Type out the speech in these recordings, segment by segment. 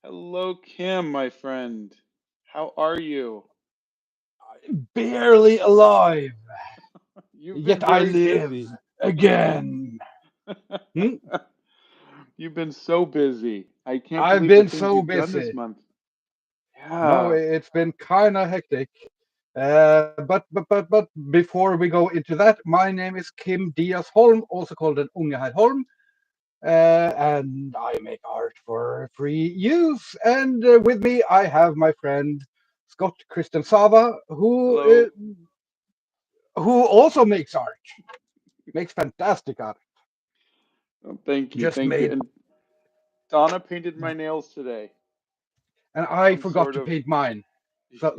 Hello, Kim, my friend. How are you? Barely alive, You've been yet I very live busy. again. Hmm? You've been so busy. I can't I've believe the been things so you've done this busy. month. No, Yeah. it's been kind of hectic. But before we go into that, my name is Kim Diaz Holm, also called an Ungeheit Holm, and I make art for free use. And with me, I have my friend Scott Christian Sava, Hello. who also makes art, makes fantastic art. Oh, thank you. Just Thank you. made And Donna painted my nails today. and I Some forgot sort to of. paint mine.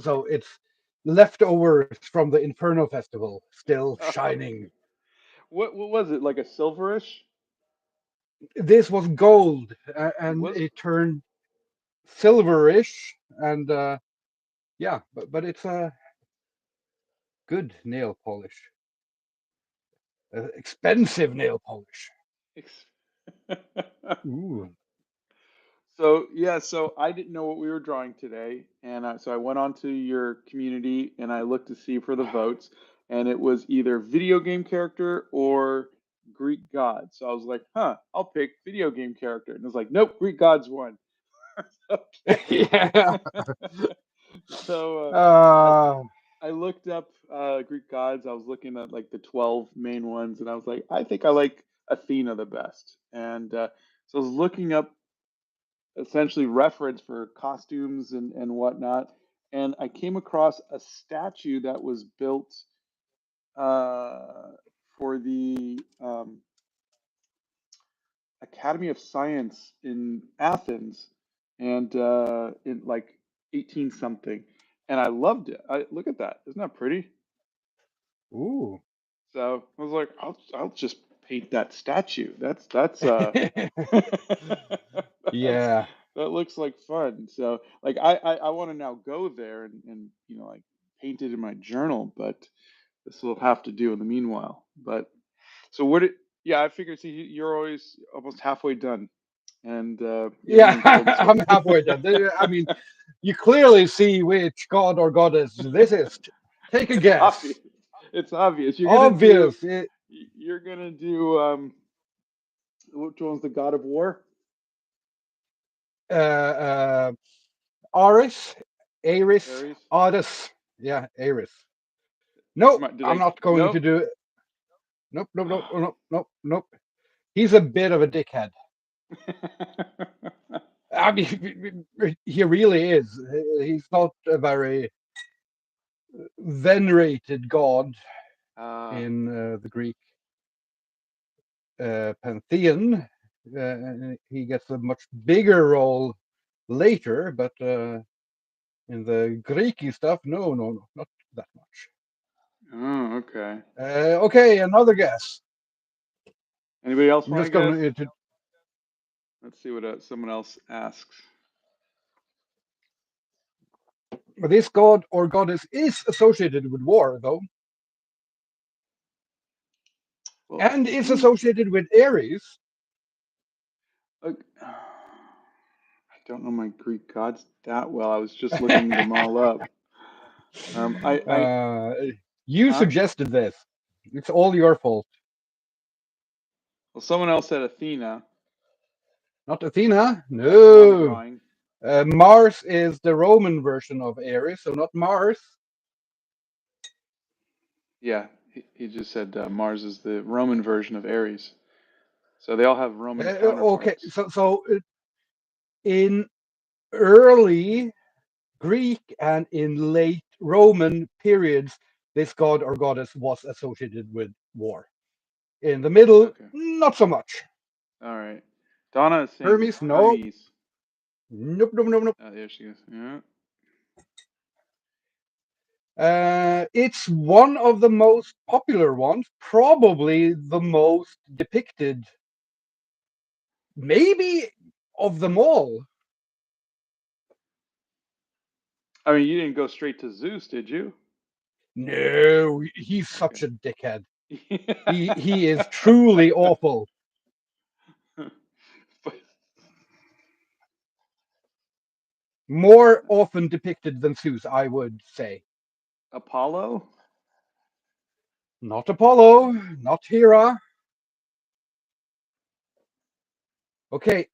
So it's leftovers from the Inferno Festival, still shining. What was it? Like a silverish? This was gold, It and was. it turned silverish, and yeah, but it's a good nail polish, expensive nail polish. Ooh. So yeah, so I didn't know what we were drawing today, and so I went onto your community and I looked to see for the votes, and it was either video game character or Greek god. So I was like, huh, I'll pick video game character, and it was like, nope, Greek gods won. Okay. Yeah. So I Uh, I looked up Greek gods. I was looking at like the 12 main ones, and I was like, I think I like Athena the best, and so I was looking up essentially reference for costumes and whatnot. And I came across a statue that was built uh, for the Academy of Science in Athens, and in like 18 something. And I loved it. Look at that. Isn't that pretty? ooh. So I was like, I'll just paint that statue. That's that's Yeah. that looks like fun. So like I want to now go there and like paint it in my journal, but this will have to do in the meanwhile. But so what it yeah, I figure see you're always almost halfway done and you haven't Yeah, even killed I'm someone. halfway done. I mean, you clearly see which god or goddess this is. Take a It's guess. obvious. It's obvious. Obvious. You're gonna do which one's the god of war? Uh, Aris, Aris, Ares. Aris. Yeah, Aris. No, Did I'm I? not going Nope. to do it. Nope, nope, nope, nope, nope, nope. He's a bit of a dickhead. I mean, he really is. He's not a very venerated god uh, in the Greek pantheon. He gets a much bigger role later, but in the Greeky stuff, no, not that much. oh, okay. Okay, another guess. Anybody else I'm want to just guess? going to. Let's see what someone else asks. This god or goddess is associated with war, though, Well, and is see, associated with Aries. I don't know my Greek gods that well. I was just looking them all up. I, uh, you huh? suggested this. It's all your fault. Well, someone else said Athena. Not Athena. That's who I'm No. drawing. Mars is the Roman version of Aries, so not Mars. Yeah, he just said Mars is the Roman version of Ares. So they all have Roman Okay, counterparts. so in early Greek and in late Roman periods, this god or goddess was associated with war. In the middle, Okay. not so much. All right. Donna is saying Hermes, no. Hermes. Nope, nope, nope, nope. There she goes. Yeah. It's one of the most popular ones, probably the most depicted, maybe of them all. I mean, you didn't go straight to Zeus, did you? No, he's such Okay. a dickhead. He is truly awful. But More often depicted than Zeus, I would say. Apollo? Not Apollo, not Hera. Okay,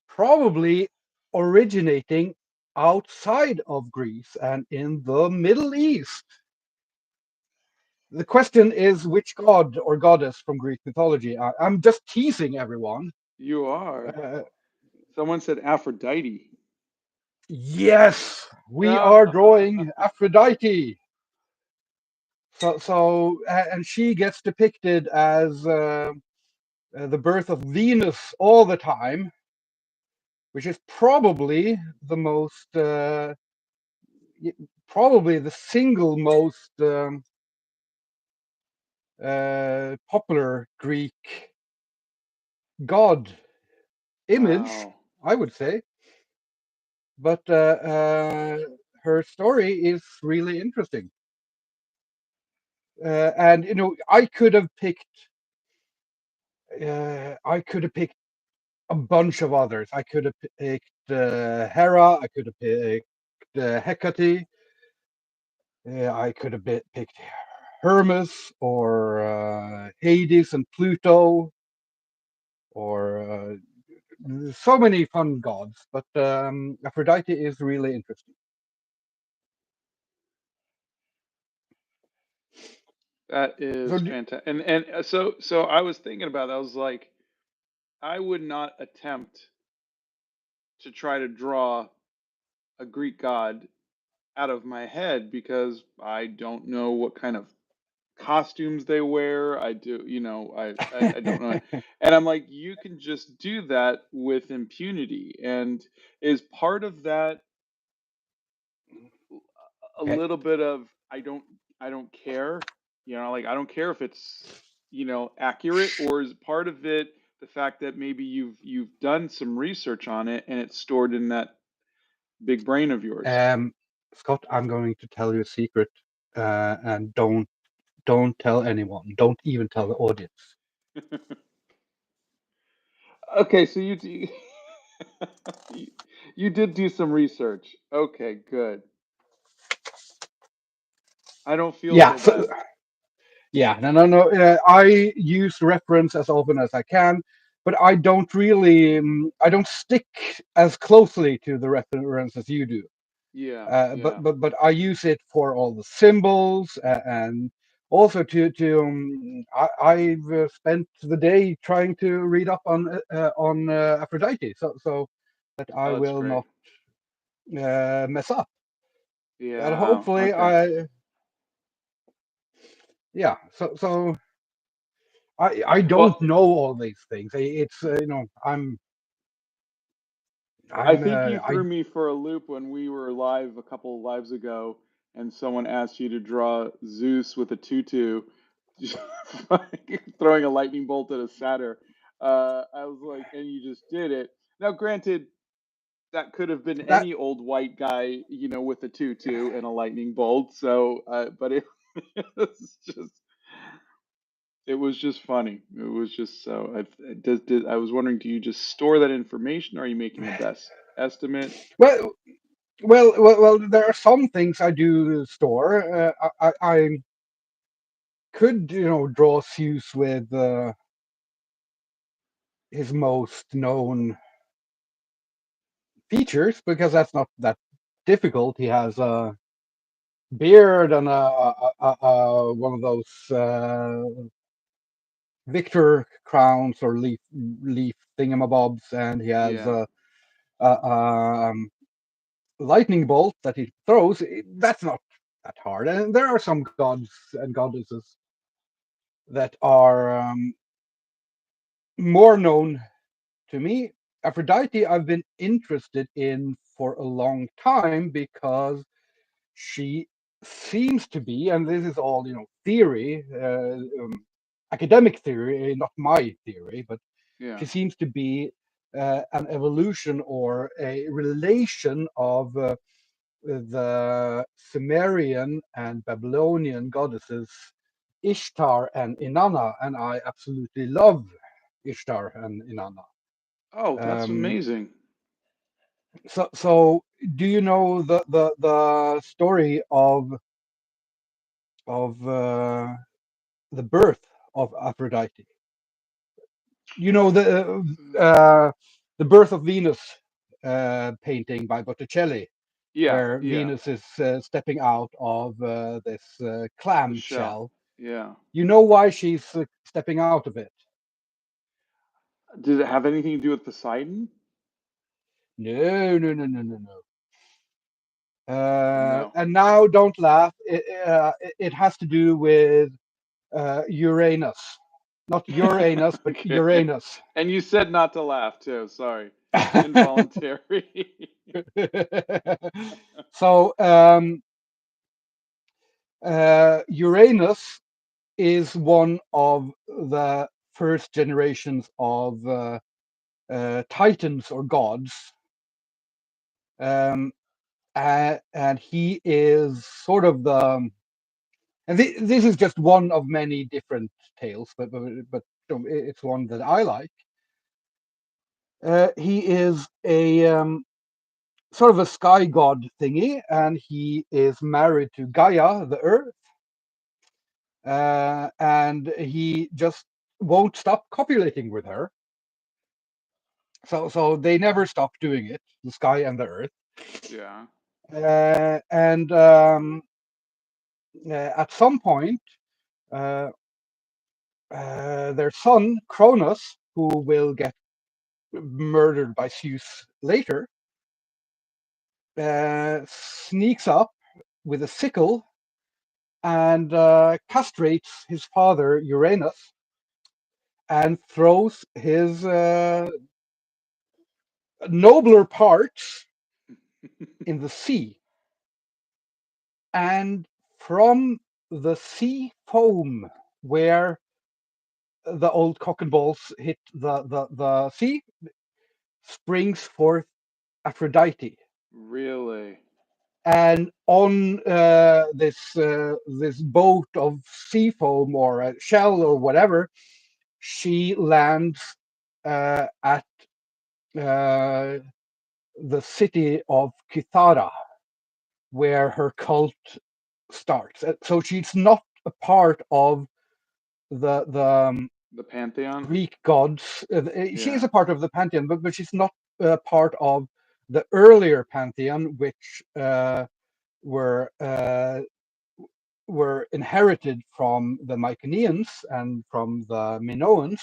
probably originating outside of Greece and in the Middle East. The question is which god or goddess from Greek mythology. I'm just teasing everyone. You are. Uh, Someone said Aphrodite. yes, we No. are drawing Aphrodite. And she gets depicted as the birth of Venus all the time, which is probably the most, probably the single most popular Greek god image, Wow. I would say. But her story is really interesting. And I could have picked a bunch of others. I could have picked Hera. I could have picked Hecate. I could have picked Hermes or Hades and Pluto, or so many fun gods. But Aphrodite is really interesting. That So is fantastic. And so I was thinking about that. I was like, I would not attempt to try to draw a Greek god out of my head because I don't know what kind of costumes they wear. I do, I don't know. And I'm like, you can just do that with impunity. And is part of that a okay. little bit of I don't care, like I don't care if it's, accurate, or is part of it the fact that maybe you've done some research on it and it's stored in that big brain of yours? Um, Scott, I'm going to tell you a secret, and don't tell anyone. Don't even tell the audience. Okay, so you, you did do some research. Okay, good. I don't feel Yeah. so So bad. yeah, no. I use reference as often as I can, but I don't really. I don't stick as closely to the reference as you do. Yeah, But yeah, I use it for all the symbols, and also I've spent the day trying to read up on Aphrodite, so that I oh, that's will great. not mess up. And Yeah, hopefully okay. yeah. So I don't Well, know all these things. It's I I'm think you I threw me for a loop when we were live a couple of lives ago, and someone asked you to draw Zeus with a tutu, just throwing a lightning bolt at a satyr. I was like, and you just did it. Now, granted, that could have been that any old white guy, with a tutu and a lightning bolt. So, but it, it was just, it was just funny. It was just so. I was wondering, do you just store that information? Or are you making a best estimate? well there are some things I do store. I could draw Zeus with his most known features because that's not that difficult. He has a beard and one of those victor crowns or leaf thingamabobs, and he has Yeah. a lightning bolt that he throws. That's not that hard, and there are some gods and goddesses that are more known to me. Aphrodite, I've been interested in for a long time because she seems to be, and this is all theory, academic theory, not my theory, but Yeah. she seems to be an evolution or a relation of the Sumerian and Babylonian goddesses Ishtar and Inanna, and I absolutely love Ishtar and Inanna. Oh, that's Um, amazing. so do you know the story of the birth of Aphrodite? You know the birth of Venus painting by Botticelli, Yeah, where yeah. Venus is stepping out of this The clam shell. shell. Yeah. You know why she's stepping out of it? Did it have anything to do with Poseidon? No, no, no, no, no, no. No. And now, don't laugh. It has to do with Uranus, not Uranus, but Okay. Uranus. And you said not to laugh too. Sorry. Involuntary. So Uranus is one of the first generations of titans or gods, um, and he is sort of the. And this is just one of many different tales, but it's one that I like. He is a sort of a sky god thingy, and he is married to Gaia, the Earth, and he just won't stop copulating with her. So they never stop doing it, the sky and the Earth. Yeah. And at some point, uh, their son Cronus, who will get murdered by Zeus later, sneaks up with a sickle and castrates his father Uranus and throws his nobler parts in the sea. And from the sea foam where the old cock and balls hit the sea springs forth Aphrodite. Really? And on this boat of sea foam or a shell or whatever, she lands at uh, the city of Kithara, where her cult starts. So she's not a part of the The Pantheon? Greek gods. She is Yeah. a part of the pantheon, but she's not part of the earlier pantheon, which were were inherited from the Mycenaeans and from the Minoans,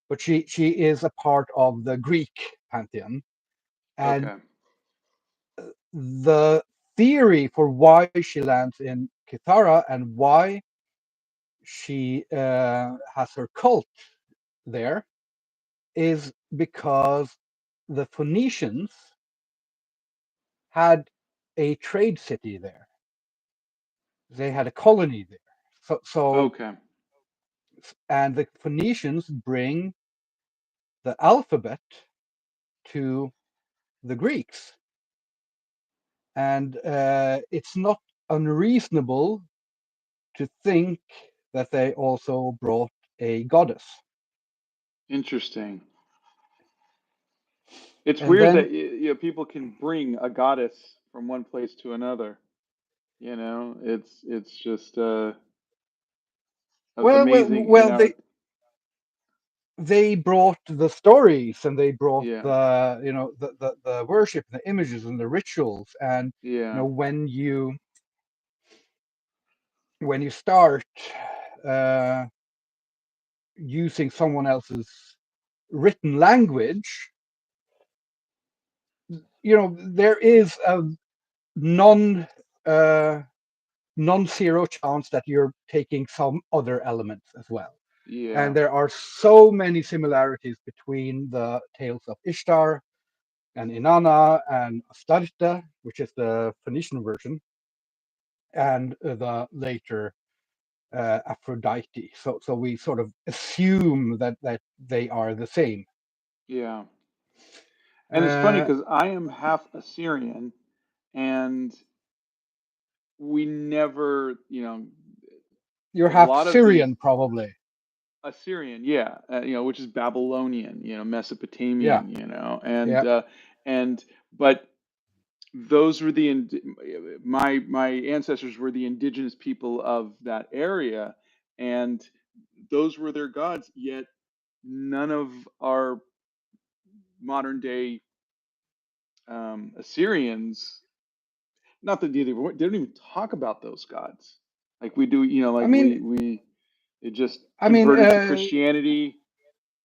but she is a part of the Greek pantheon. And Okay. the theory for why she lands in Kithara and why she has her cult there is because the Phoenicians had a trade city there. They had a colony there. So Okay. and the Phoenicians bring the alphabet to the Greeks, and it's not unreasonable to think that they also brought a goddess. Interesting. It's And weird then, that people can bring a goddess from one place to another. It's just amazing, well, they brought the stories and they brought yeah. the the worship, the images and the rituals, and Yeah. when you start uh, using someone else's written language, there is a non uh, non-zero chance that you're taking some other elements as well. Yeah. And there are so many similarities between the tales of Ishtar and Inanna and Astarte, which is the Phoenician version, and the later Aphrodite. So we sort of assume that they are the same. Yeah. And it's funny Uh, because I am half Assyrian, and we never, you're a half lot of these Syrian, probably. Assyrian, yeah, which is Babylonian, Yeah, Mesopotamian, yeah. and but those were my ancestors were the indigenous people of that area, and those were their gods. Yet none of our modern day Assyrians, not that they don't even talk about those gods like we do. I Like mean, we it just I mean, converted to Christianity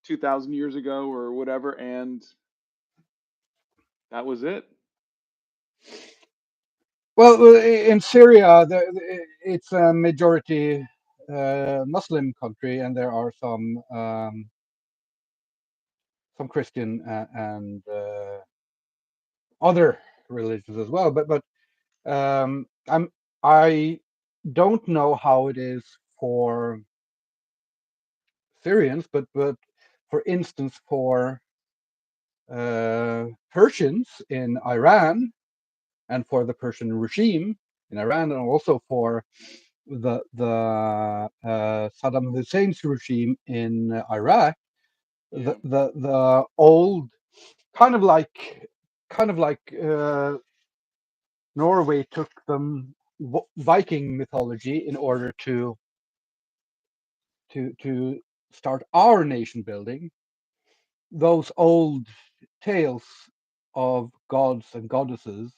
2,000 years ago or whatever, and that was it. well, in Syria, it's a majority Muslim country, and there are some Christian and other religions as well. But I don't know how it is for Syrians, but for instance, for Persians in Iran and for the Persian regime in Iran, and also for the Saddam Hussein's regime in Iraq, Yeah. the old kind of like Norway took the Viking mythology in order to start our nation building. Those old tales of gods and goddesses,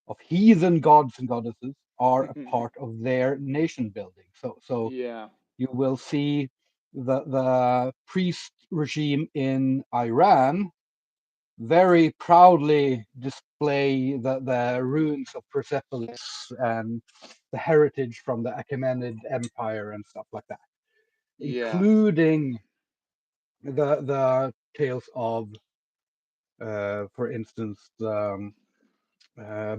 of heathen gods and goddesses, are a part of their nation building. So Yeah. you will see the priest regime in Iran very proudly display the ruins of Persepolis and the heritage from the Achaemenid Empire and stuff like that, Yeah. including the tales of, for instance, the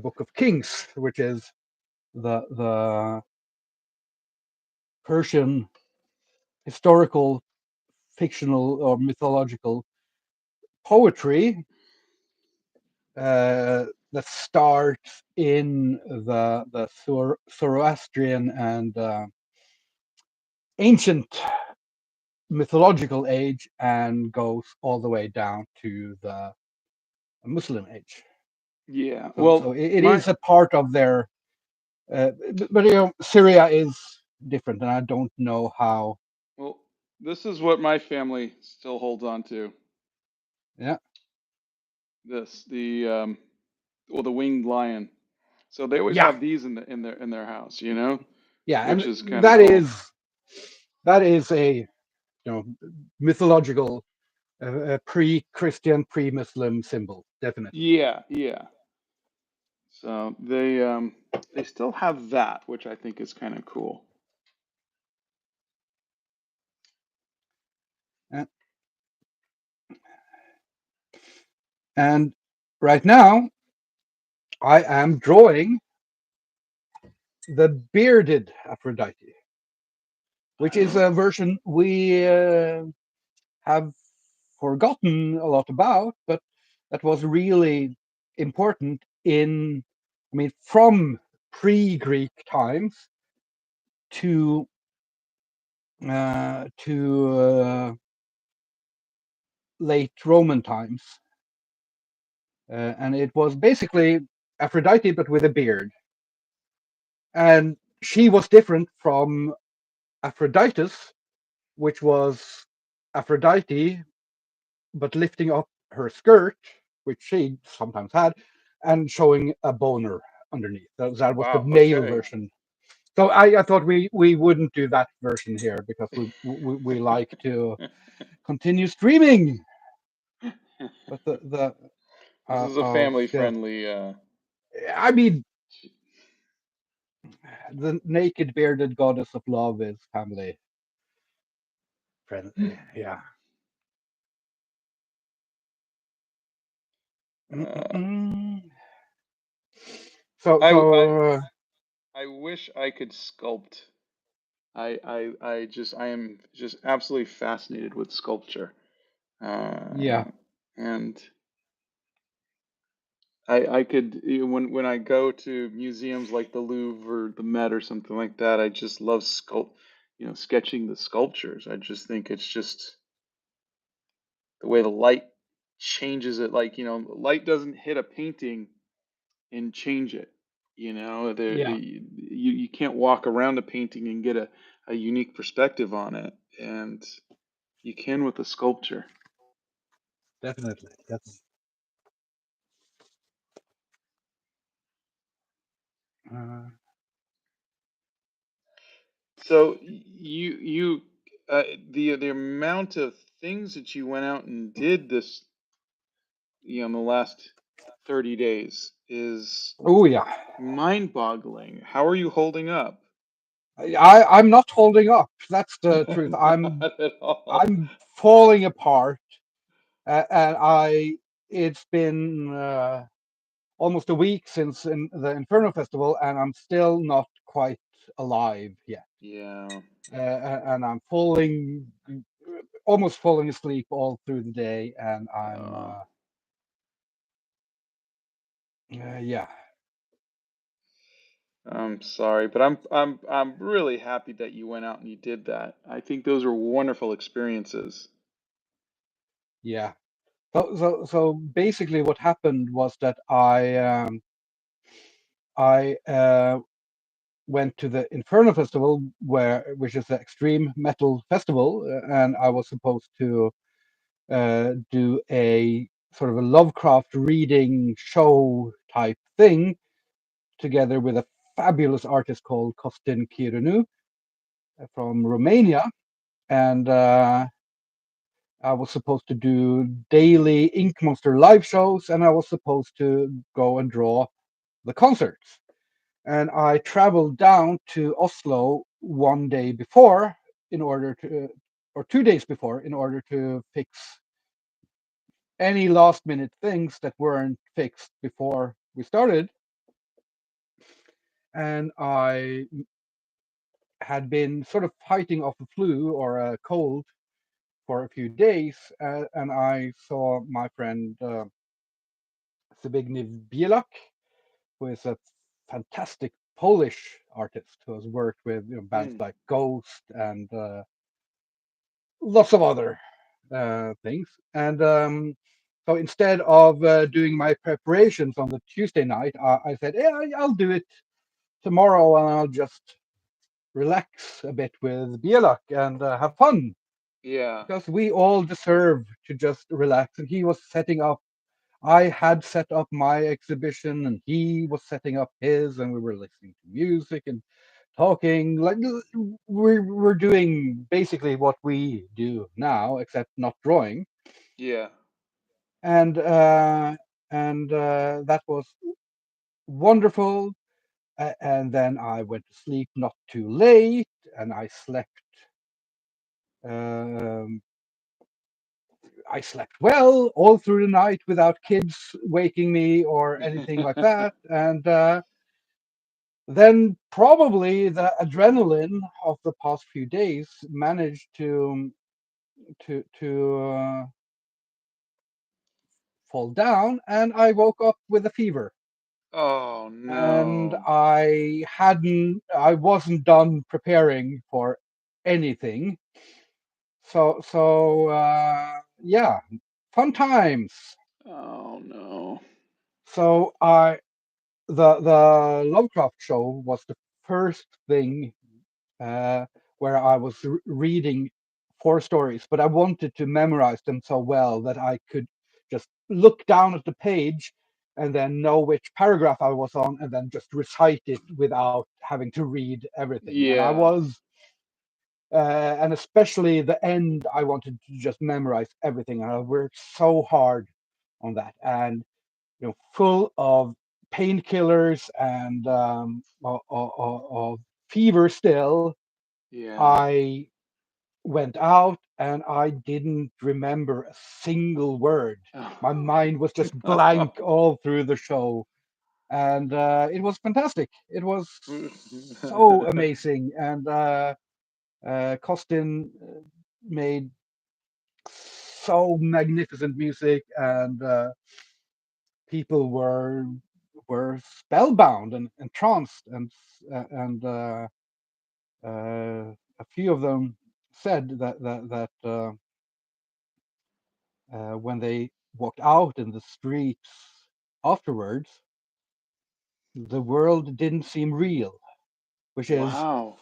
Book of Kings, which is the Persian historical, fictional, or mythological poetry that starts in the Zoroastrian and ancient mythological age and goes all the way down to the Muslim age. Yeah. So Well, it is a part of their, but Syria is different, and I don't know how. well, this is what my family still holds on to. Yeah, The winged lion. So they always yeah, have these in their house, yeah, which is and kind of that cool. is a mythological pre-Christian, pre-Muslim symbol, definitely. Yeah, yeah. So they still have that, which I think is kind of cool. Uh, And right now, I am drawing the bearded Aphrodite, which is a version we have forgotten a lot about, but that was really important from pre-Greek times to late Roman times, and it was basically Aphrodite but with a beard, and she was different from Aphroditus, which was Aphrodite but lifting up her skirt, which she sometimes had, and showing a boner underneath. That was the Wow. male Okay. version. So I thought we wouldn't do that version here because we like to continue streaming, but the This is a I'll family still. friendly. I mean, the naked bearded goddess of love is family friendly. Yeah. Uh, Mm-mm-mm. So I I so I wish I could sculpt. I am just absolutely fascinated with sculpture. yeah. And I could when I go to museums like the Louvre or the Met or something like that, I just love sketching the sculptures. I just think it's just the way the light changes it. Like, light doesn't hit a painting and change it. Yeah, You can't walk around a painting and get a unique perspective on it, and you can with a sculpture. definitely. That's uh, So the amount of things that you went out and did this, in the last 30 days is oh yeah. mind-boggling. How are you holding up? I'm not holding up. That's the truth. Not at all. I'm falling apart, and I. It's been almost a week since the Inferno Festival, and I'm still not quite alive yet. Yeah. And I'm falling, almost falling asleep all through the day, and I'm Oh, yeah, I'm sorry, but I'm really happy that you went out and you did that. I think those were wonderful experiences. yeah. So basically, what happened was that I went to the Inferno Festival, which is the extreme metal festival, and I was supposed to do a sort of a Lovecraft reading show type thing together with a fabulous artist called Costin Chirinu from Romania, and I was supposed to do daily Ink Monster live shows, and I was supposed to go and draw the concerts. And I traveled down to Oslo one day before in order to, or 2 days before, in order to fix any last minute things that weren't fixed before we started. And I had been sort of fighting off a flu or a cold for a few days, and I saw my friend Zbigniew Bielak, who is a fantastic Polish artist who has worked with bands Hmm. like Ghost and lots of other things. And so instead of doing my preparations on the Tuesday night, I said, "Yeah, I'll do it tomorrow, and I'll just relax a bit with Bielak and have fun Yeah. because we all deserve to just relax." And he was setting up. I had set up my exhibition, and he was setting up his, and we were listening to music and talking like we're doing basically what we do now, except not drawing. Yeah. And that was wonderful. And then I went to sleep not too late, and um, I slept well all through the night without kids waking me or anything like that. And then probably the adrenaline of the past few days managed to fall down, and I woke up with a fever. Oh And no. I wasn't done preparing for anything. So yeah, fun times. Oh no. So I the Lovecraft show was the first thing uh, where I was reading four stories, but I wanted to memorize them so well that I could just look down at the page and then know which paragraph I was on and then just recite it without having to read everything. And I Yeah. was, and especially the end, I wanted to just memorize everything. And I worked so hard on that, and full of painkillers and of fever still. Yeah. I went out and I didn't remember a single word. My mind was just blank all through the show. And it was fantastic. It was so amazing. And Costin made so magnificent music, and people were spellbound and entranced, and a few of them said that when they walked out in the streets afterwards, the world didn't seem real, which is Wow.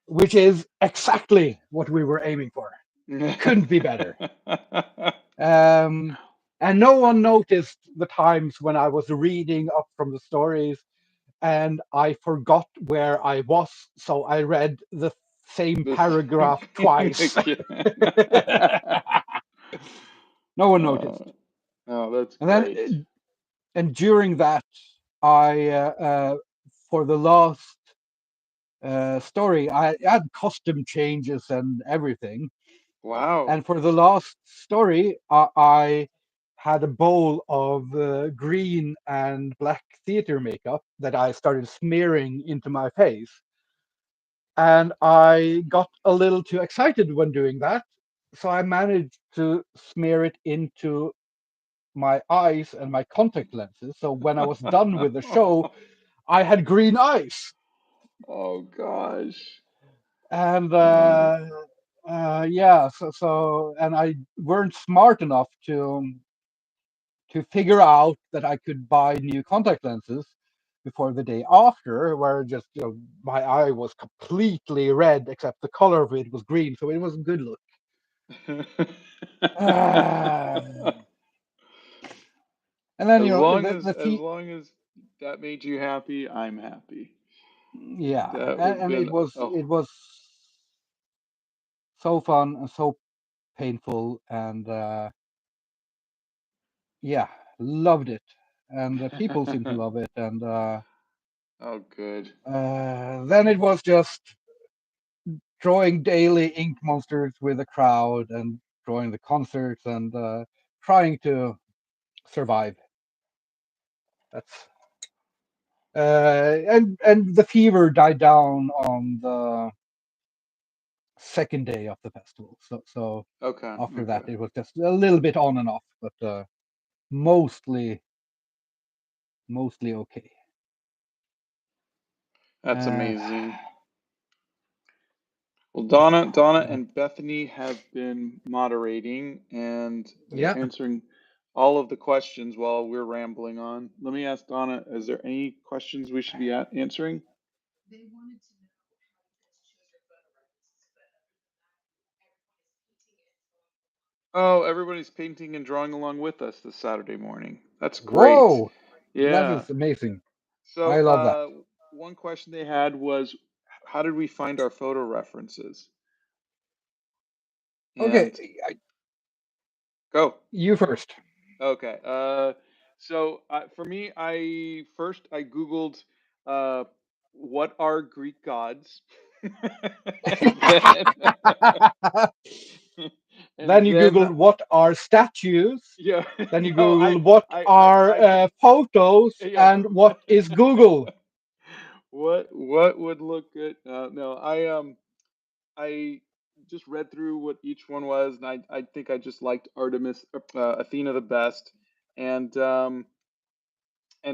which is exactly what we were aiming for. Couldn't be better. Um, and no one noticed the times when I was reading up from the stories and I forgot where I was, so I read the same This paragraph twice. again. No one Uh, noticed. oh, that's And then, great. and during that, I for the last story, I had costume changes and everything. Wow. And for the last story, I had a bowl of green and black theater makeup that I started smearing into my face. And I got a little too excited when doing that. So I managed to smear it into my eyes and my contact lenses. So when I was done with the show, I had green eyes. Oh gosh. And Uh, yeah, and I weren't smart enough to figure out that I could buy new contact lenses before the day after, where just my eye was completely red except the color of it was green, so it was a good look. Ah, and then as long as that made you happy, I'm happy. yeah, That would have and been it was so fun and so painful, and yeah, loved it, and people seem to love it, and oh good. then it was just drawing daily ink monsters with a crowd and drawing the concerts and trying to survive. That's and the fever died down on the second day of the festival. So Okay, after that, okay. it was just a little bit on and off, but mostly mostly okay. That's Uh, amazing. Well, Donna and Bethany have been moderating and they're yeah. answering all of the questions while we're rambling on. Let me ask Donna, is there any questions we should be answering? Oh, everybody's painting and drawing along with us this Saturday morning. That's great. Whoa, that Yeah. is amazing. So, I love that. one question they had was, how did we find our photo references? Okay, And go. you first. Okay. So for me, I Googled uh, what are Greek gods, and then Then and you then Google what are statues. yeah, Then you no, Google what are I photos yeah. and what is Google. What would look good? No, I just read through what each one was, and I think I just liked Artemis, Athena the best, and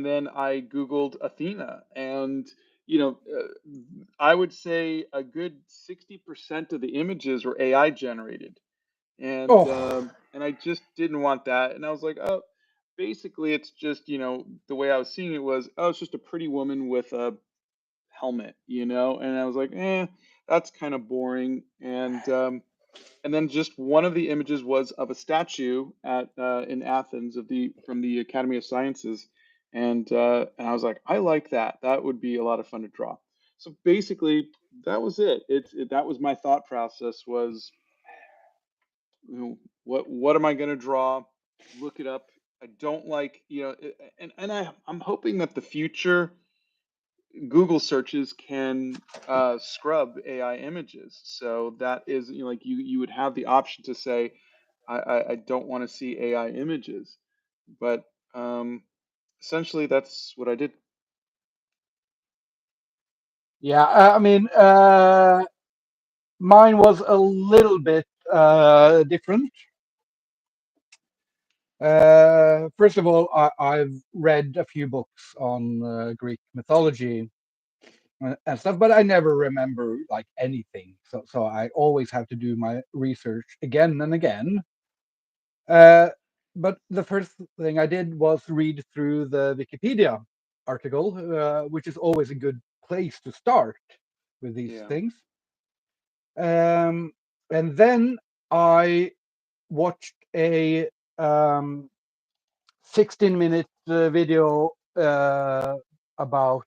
then I Googled Athena, and I would say a good 60% of the images were AI generated, Oh, and I just didn't want that, and I was like, oh, basically it's just the way I was seeing it was, oh, it's just a pretty woman with a helmet, and I was like, that's kind of boring, and then just one of the images was of a statue at in Athens of the from the Academy of Sciences, and I was like, I like that. That would be a lot of fun to draw. So basically, that was it. That was my thought process was, what am I going to draw? Look it up. I don't like, and I'm hoping that the future Google searches can scrub AI images. So that is, like you would have the option to say, I don't want to see AI images. But essentially, that's what I did. yeah. I mean, mine was a little bit different. First of all, I've read a few books on Greek mythology and stuff, but I never remember like anything. So I always have to do my research again and again. Uh, but the first thing I did was read through the Wikipedia, article, which is always a good place to start with these Yeah. things. And then I watched a 16-minute video about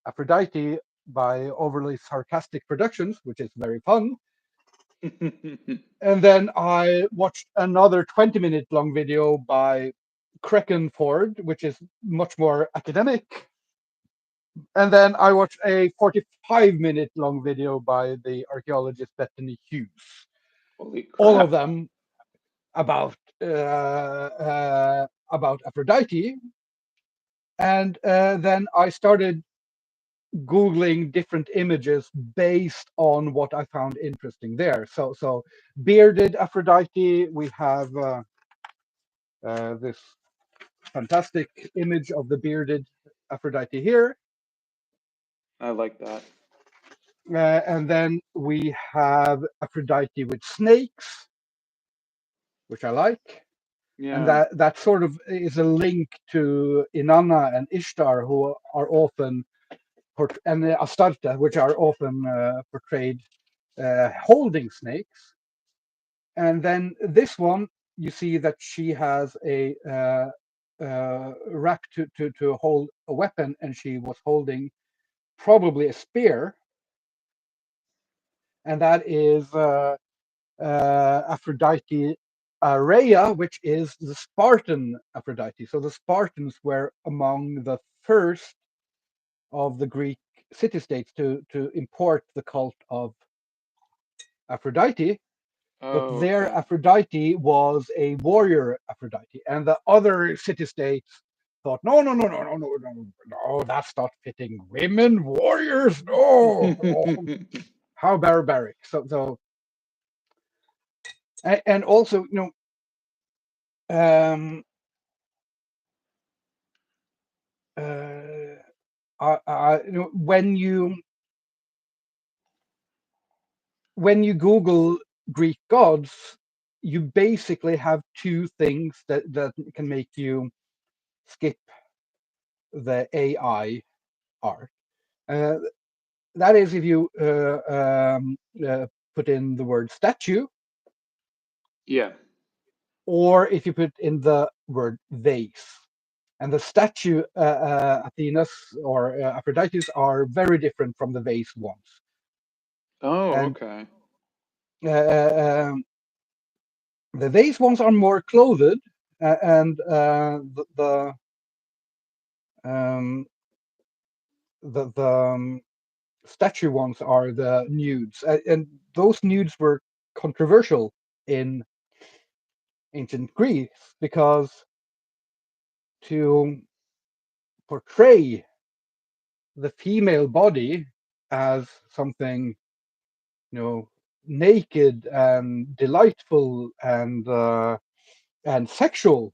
Aphrodite by Overly Sarcastic Productions, which is very fun. And then I watched another 20-minute long video by Kraken Ford, which is much more academic. And then I watched a 45-minute long video by the archaeologist Bethany Hughes. Holy All of crap. them about Aphrodite. And then I started Googling different images based on what I found interesting there. So bearded Aphrodite, we have this fantastic image of the bearded Aphrodite here. I like that. And then we have Aphrodite with snakes, which I like. And Yeah. that sort of is a link to Inanna and Ishtar, who are often, and Astarte, which are often portrayed holding snakes. And then this one, you see that she has a rack to hold a weapon, and she was holding probably a spear, and that is Aphrodite Rhea, which is the Spartan Aphrodite. So the Spartans were among the first of the Greek city-states to import the cult of Aphrodite, but Oh, their okay. Aphrodite was a warrior Aphrodite, and the other city-states thought, no, no, no, no, no, no, no, no, that's not fitting. Women warriors, no, oh, how barbaric. And also, um, uh, when you Google Greek gods, you basically have two things that can make you skip the AI art. Uh, that is if you put in the word statue, Yeah. or if you put in the word vase. And the statue Athena's or Aphrodite's are very different from the vase ones. Oh, And okay. uh, um, the vase ones are more clothed, and um, the statue ones are the nudes, and those nudes were controversial in ancient Greece because to portray the female body as something, naked and delightful and sexual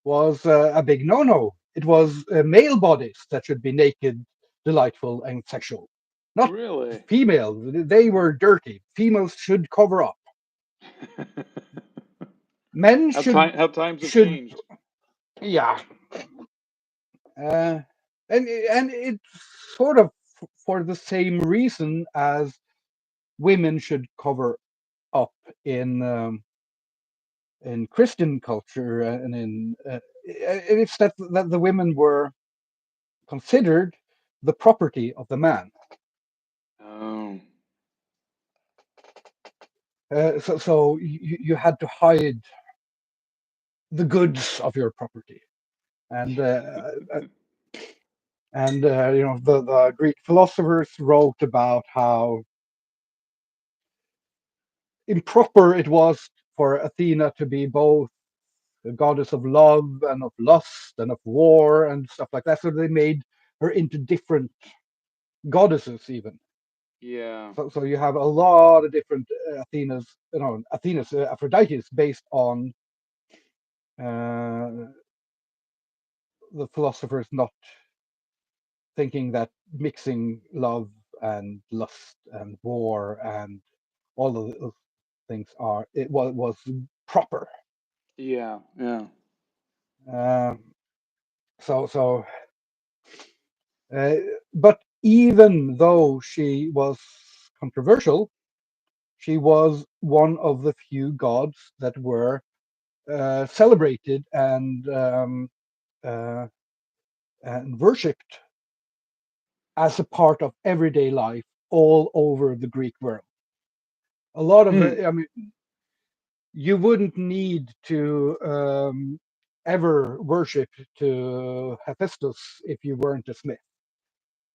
was a big no-no. It was male bodies that should be naked, delightful, and sexual, not Really? female. They were dirty. Females should cover up. Men How times have should changed. yeah, uh, and it's sort of for the same reason as women should cover up in Christian culture, and it's that the women were considered the property of the man. Oh. So you had to hide the goods of your property, and the Greek philosophers wrote about how improper it was for Athena to be both the goddess of love and of lust and of war and stuff like that. So they made her into different goddesses even. Yeah. So you have a lot of different Athena's Aphrodite's based on uh, the philosophers not thinking that mixing love and lust and war and all of those things was proper. Yeah. Yeah. Um, so Uh, but even though she was controversial, she was one of the few gods that were celebrated uh, and worshipped as a part of everyday life all over the Greek world. A lot of Hmm. I mean, you wouldn't need to ever worship to Hephaestus if you weren't a smith.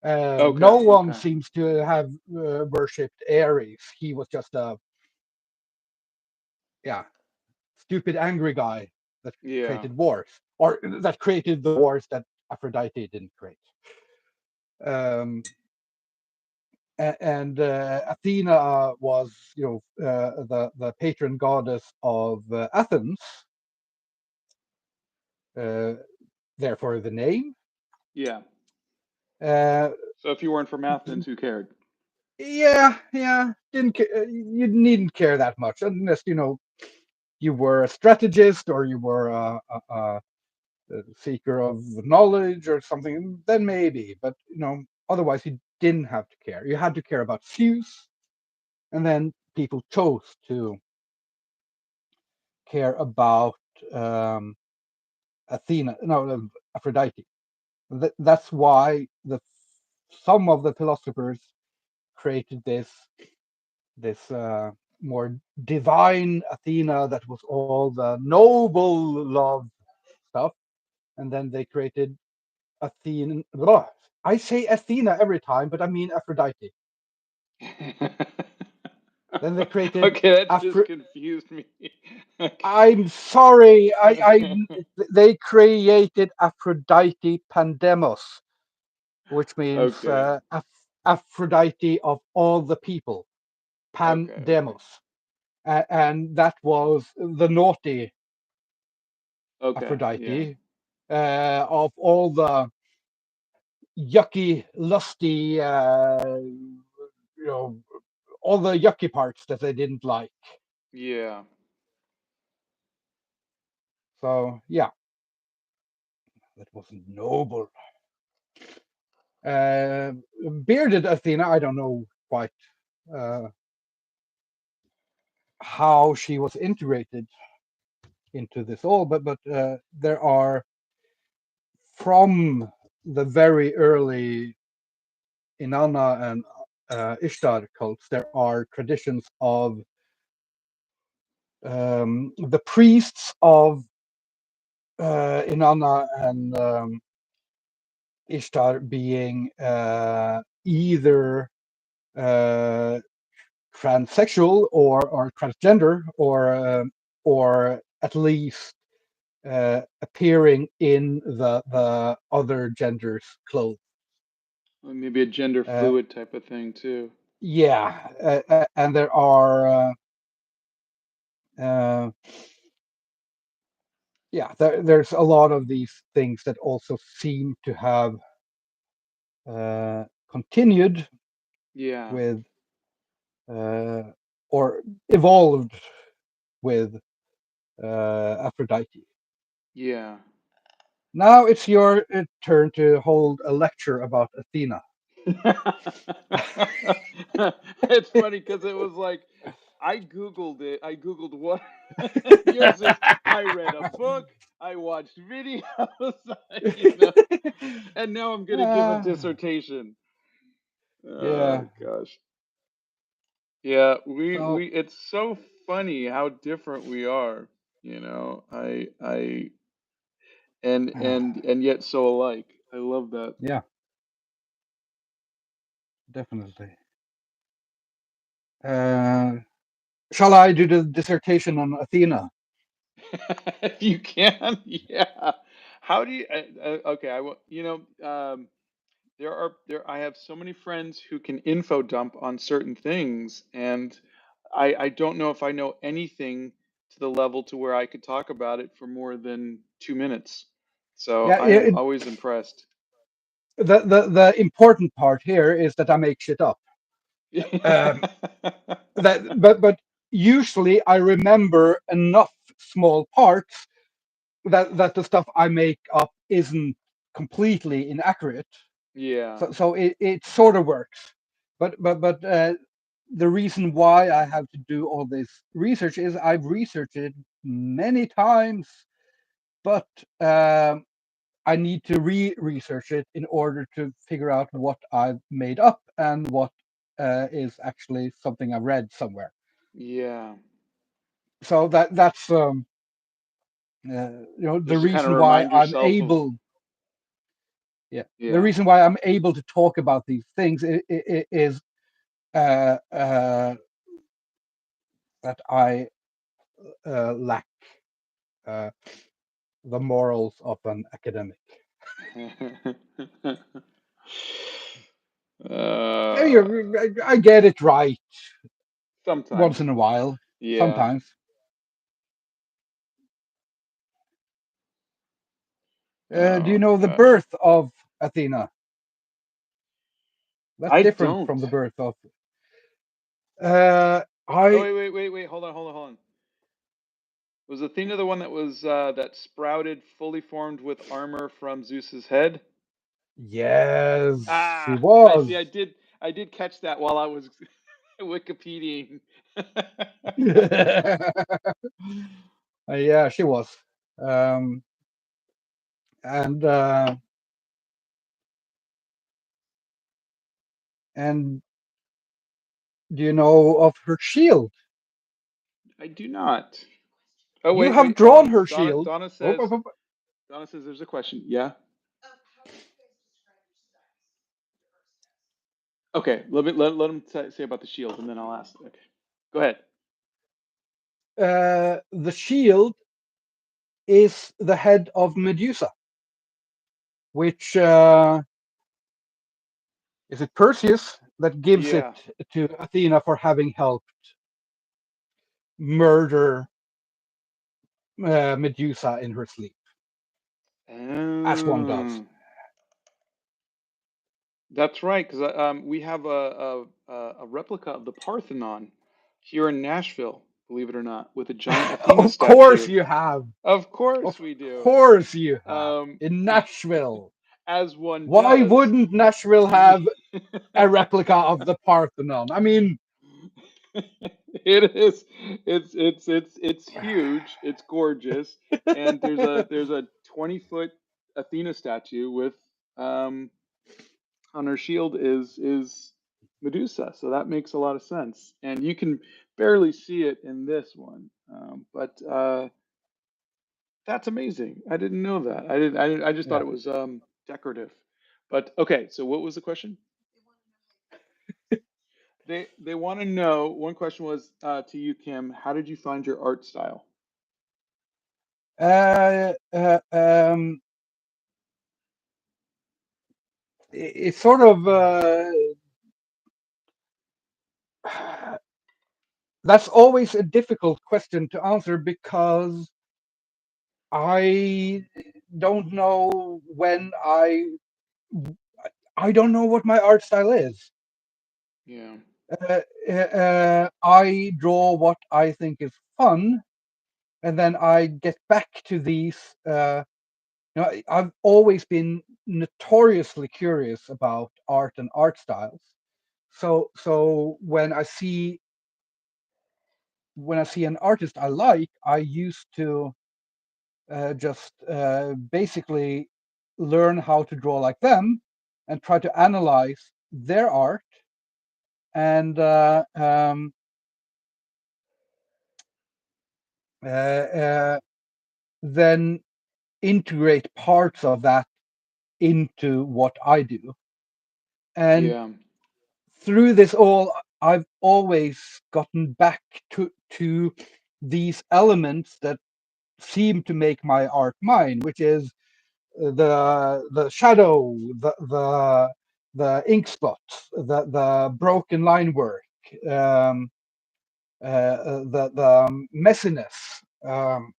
No Okay. one Okay. seems to have worshipped Ares. He was just a yeah stupid angry guy that Yeah. created wars, or that created the wars that Aphrodite didn't create. Um, and Athena was, the patron goddess of Athens, uh, therefore the name. Yeah. Uh, So if you weren't from Athens, who cared? yeah, didn't you needn't care that much unless you were a strategist or you were a seeker of knowledge or something. Then maybe, but otherwise you didn't have to care. You had to care about Zeus, and then people chose to care about um, Athena, no, Aphrodite. That's why the some of the philosophers created this more divine Athena that was all the noble love stuff, and then they created Athena. Blah. I say Athena every time, but I mean Aphrodite. Then they created Okay, that just Aphro. confused me. Okay. I'm sorry. They created Aphrodite Pandemos, which means Okay. Aphrodite of all the people. Okay. Okay. Pandemos, and that was the naughty Okay. Yeah. Aphrodite of all the yucky, lusty, all the yucky parts that they didn't like. Yeah. So yeah, that wasn't noble. Bearded Athena, I don't know quite uh, how she was integrated into this all, but there are from the very early Inanna and Ishtar cults, there are traditions of the priests of Inanna and Ishtar being either uh, transsexual or transgender or at least appearing in the other gender's clothes. Or maybe a gender Uh, fluid type of thing too. yeah, and there are uh, yeah, there's a lot of these things that also seem to have uh, continued Yeah. with uh, or evolved with Aphrodite. Yeah. Now it's your turn to hold a lecture about Athena. It's funny because it was like I googled it. I googled what yours is. I read a book. I watched videos. you know, and now I'm gonna give a Ah, dissertation. yeah. Oh gosh. Yeah, we So it's so funny how different we are, you know. I and yet so alike. I love that. yeah, definitely. Uh, shall I do the dissertation on Athena? If you can, yeah. How do you okay, I have so many friends who can info dump on certain things, and I don't know if I know anything to the level to where I could talk about it for more than 2 minutes. So Yeah, I am always impressed. the important part here is that I make shit up. Um, but usually I remember enough small parts that the stuff I make up isn't completely inaccurate. Yeah. So it sort of works. But the reason why I have to do all this research is I've researched it many times, but I need to research it in order to figure out what I've made up and what is actually something I read somewhere. Yeah. So that's the Just to kind of reason why remind I'm yourself of, able. Yeah, the yeah. reason why I'm able to talk about these things is uh, uh, that I lack uh, the morals of an academic. uh, I get it right once sometimes. in a while, Yeah. sometimes. Do you Oh know the gosh. birth of Athena? That's I different from don't. the birth of. Oh I wait. Hold on. Was Athena the one that was that sprouted, fully formed with armor from Zeus's head? Yes, she Ah, I see. was. I did catch that while I was Wikipediaing. Yeah, she was. Um, and and do you know of her shield? I do not. Oh You wait, have wait, hold drawn on. her Donna shield. Donna says there's a question. Yeah. Okay. Let him say about the shield, and then I'll ask. Okay. Go ahead. The shield is the head of Medusa, which is it Perseus that gives it Yeah. to Athena for having helped murder Medusa in her sleep, as one does. Oh, that's right. Because we have a replica of the Parthenon here in Nashville. Believe it or not, with a giant Athena Of course statue. you have. Of Of course we do. course you have. Um, In Nashville. as one Why does. wouldn't Nashville have a replica of the Parthenon? I mean, It is. It's huge. It's gorgeous, and there's a 20-foot Athena statue with um on her shield is Medusa. So that makes a lot of sense, and you can barely see it in this one. But that's amazing. I didn't know that. I just thought yeah. it was decorative. But okay. So what was the question? They want to know. One question was to you, Kim. How did you find your art style? Uh, uh, um, it's sort of that's always a difficult question to answer because I don't know I don't know what my art style is. Yeah. I draw what I think is fun, and then I get back to these. I've always been notoriously curious about art and art styles. So when I see an artist I like, I used to just basically learn how to draw like them and try to analyze their art and uh, uh, then integrate parts of that into what I do. And Yeah. through this all, I've always gotten back to these elements that seem to make my art mine, which is the shadow, the ink spots, the broken line work, um, the messiness, um,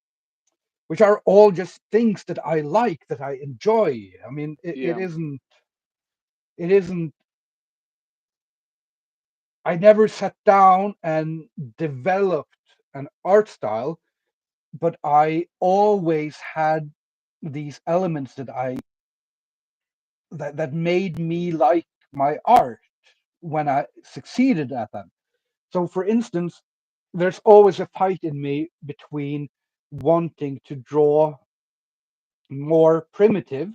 which are all just things that I like, that I enjoy. I mean, Yeah. it isn't. I never sat down and developed an art style, but I always had these elements that I that made me like my art when I succeeded at them. So, for instance, there's always a fight in me between wanting to draw more primitive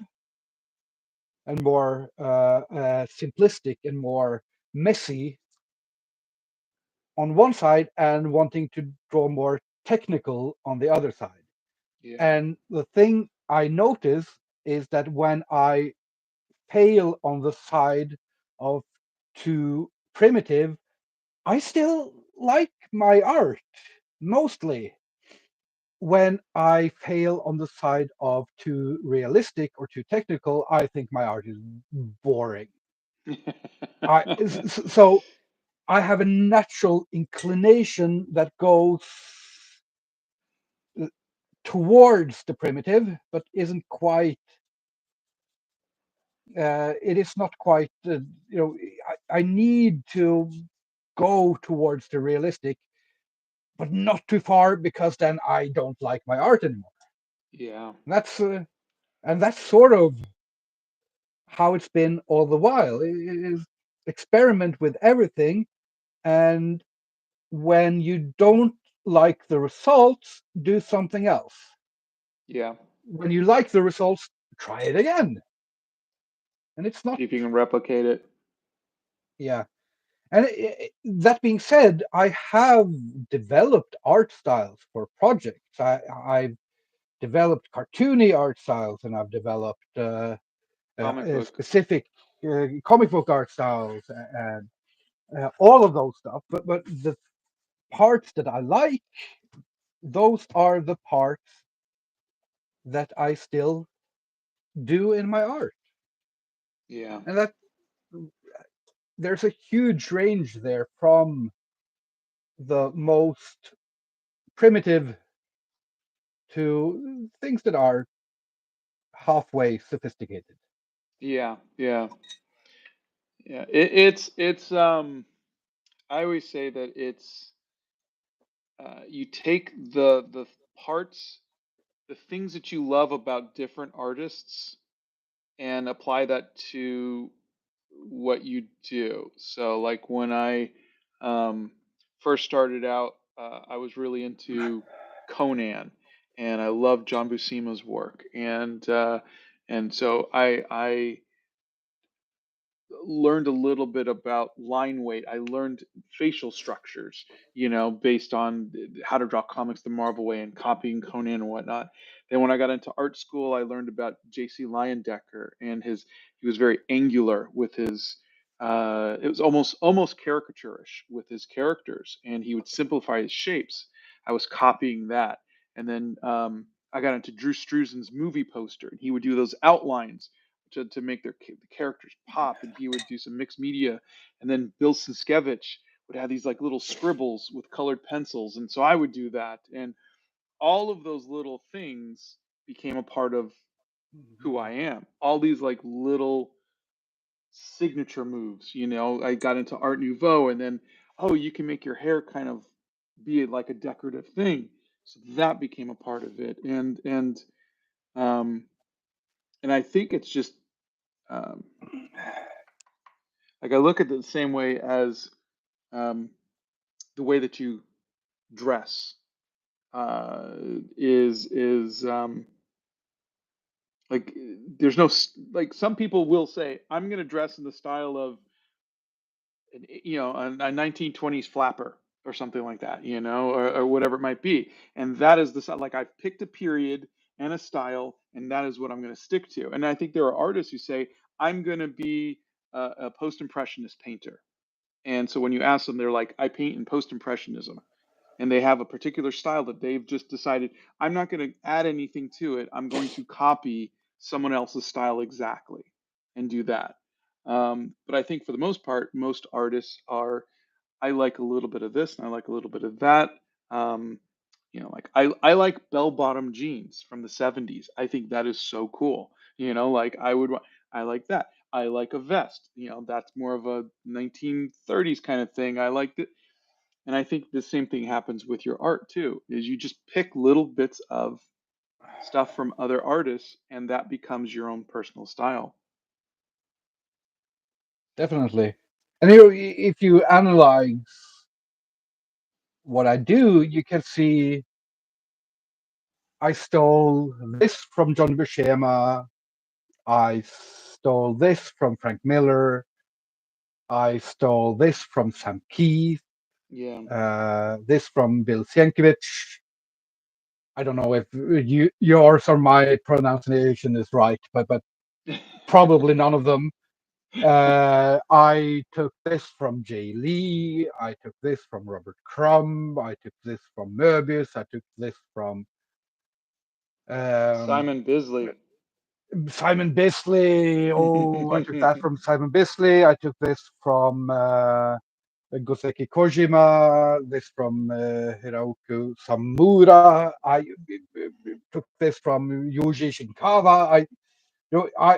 and more simplistic and more messy on one side and wanting to draw more technical on the other side. Yeah. And the thing I notice is that when I fail on the side of too primitive, I still like my art mostly. When I fail on the side of too realistic or too technical, I think my art is boring. So I have a natural inclination that goes towards the primitive, but isn't quite. It is not quite. I need to go towards the realistic, but not too far because then I don't like my art anymore. Yeah. That's and that's sort of how it's been all the while. It is experiment with everything, and when you don't like the results, do something else. Yeah. When you like the results, try it again. And it's not, See if you can replicate it. yeah. And that being said, I have developed art styles for projects. I've developed cartoony art styles, and I've developed Comic book. specific comic book art styles, and all of those stuff. But the parts that I like, those are the parts that I still do in my art, Yeah. and that there's a huge range there from the most primitive to things that are halfway sophisticated. Yeah. Yeah. Yeah. It's I always say that it's you take the parts, the things that you love about different artists, and apply that to what you do. So, like when I um, first started out, I was really into Conan, and I loved John Buscema's work, and so I learned a little bit about line weight. I learned facial structures, based on how to draw comics the Marvel way and copying Conan and whatnot. Then when I got into art school, I learned about J.C. Leyendecker and he was very angular with his, it was almost caricaturish with his characters, and he would simplify his shapes. I was copying that. And then I got into Drew Struzan's movie poster, and he would do those outlines to make the characters pop, and he would do some mixed media. And then Bill Sienkiewicz would have these like little scribbles with colored pencils, and so I would do that, and all of those little things became a part of who I am. All these like little signature moves, I got into Art Nouveau, and then, oh, you can make your hair kind of be like a decorative thing, so that became a part of it. Um and I think it's just um like I look at it the same way as um, the way that you dress uh, is like there's no like some people will say I'm going to dress in the style of a 1920s flapper or something like that, or whatever it might be, and that is like I've picked a period and a style, and that is what I'm going to stick to. And I think there are artists who say I'm going to be a post-impressionist painter. And so when you ask them, they're like, I paint in post impressionism. And they have a particular style that they've just decided, I'm not going to add anything to it. I'm going to copy someone else's style exactly and do that. But I think for the most part, most artists are, I like a little bit of this and I like a little bit of that. Um, like I like bell bottom jeans from the 70s. I think that is so cool. Like I like that. I like a vest. That's more of a 1930s kind of thing. I like it. And I think the same thing happens with your art too, is you just pick little bits of stuff from other artists and that becomes your own personal style. definitely. And you know, if you analyze what I do, you can see I stole this from John Buscema. I stole this from Frank Miller. I stole this from Sam Keith. Yeah. This from Bill Sienkiewicz. I don't know if yours or my pronunciation is right, but probably none of them. I took this from Jay Lee. I took this from Robert Crumb. I took this from Möbius. I took this from um, Simon Bisley. Simon Bisley. Oh, I took that from Simon Bisley. I took this from Goseki Kojima. This from Hiroku Samura. I took this from Yuji Shinkawa.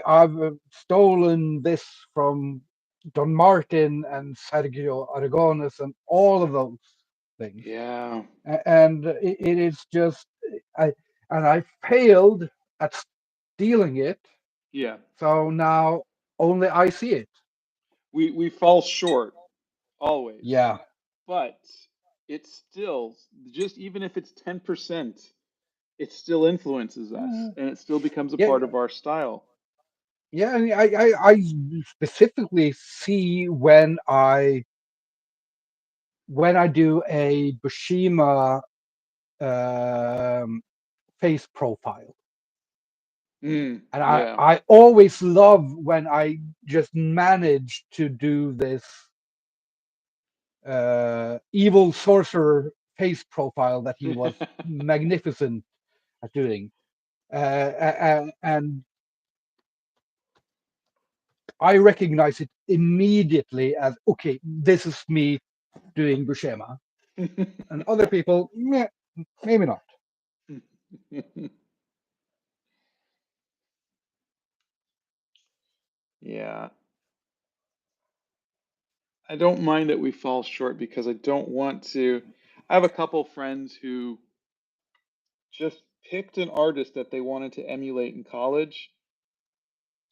I've stolen this from Don Martin and Sergio Aragones and all of those things, Yeah. and it is just I I failed at stealing it, Yeah. so now only I see it. We fall short always, Yeah, but it's still, just even if it's 10%, it still influences us yeah, and it still becomes a yeah, part of our style. yeah. And I specifically see when I do a Bushima um, face profile. Mm, And yeah. I always love when I just manage to do this evil sorcerer face profile that he was magnificent at doing. And I recognize it immediately as okay, this is me doing Buscema. And other people, meh, maybe not. Yeah. I don't mind that we fall short because I don't want to. I have a couple friends who just picked an artist that they wanted to emulate in college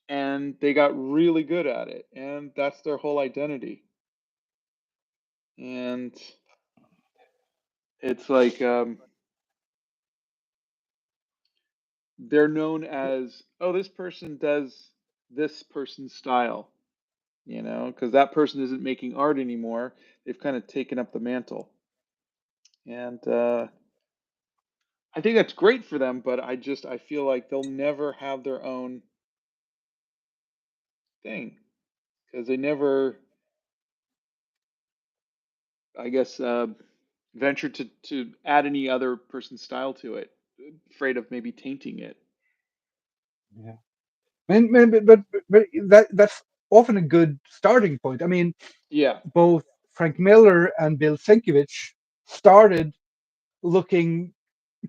and they got really good at it, and that's their whole identity. And it's like they're known as, oh, this person does this person's style, because that person isn't making art anymore. They've kind of taken up the mantle. And I think that's great for them, but I feel like they'll never have their own thing because they never, I guess, venture to add any other person's style to it, afraid of maybe tainting it. Yeah. But that's often a good starting point. I mean, Yeah, both Frank Miller and Bill Sienkiewicz started looking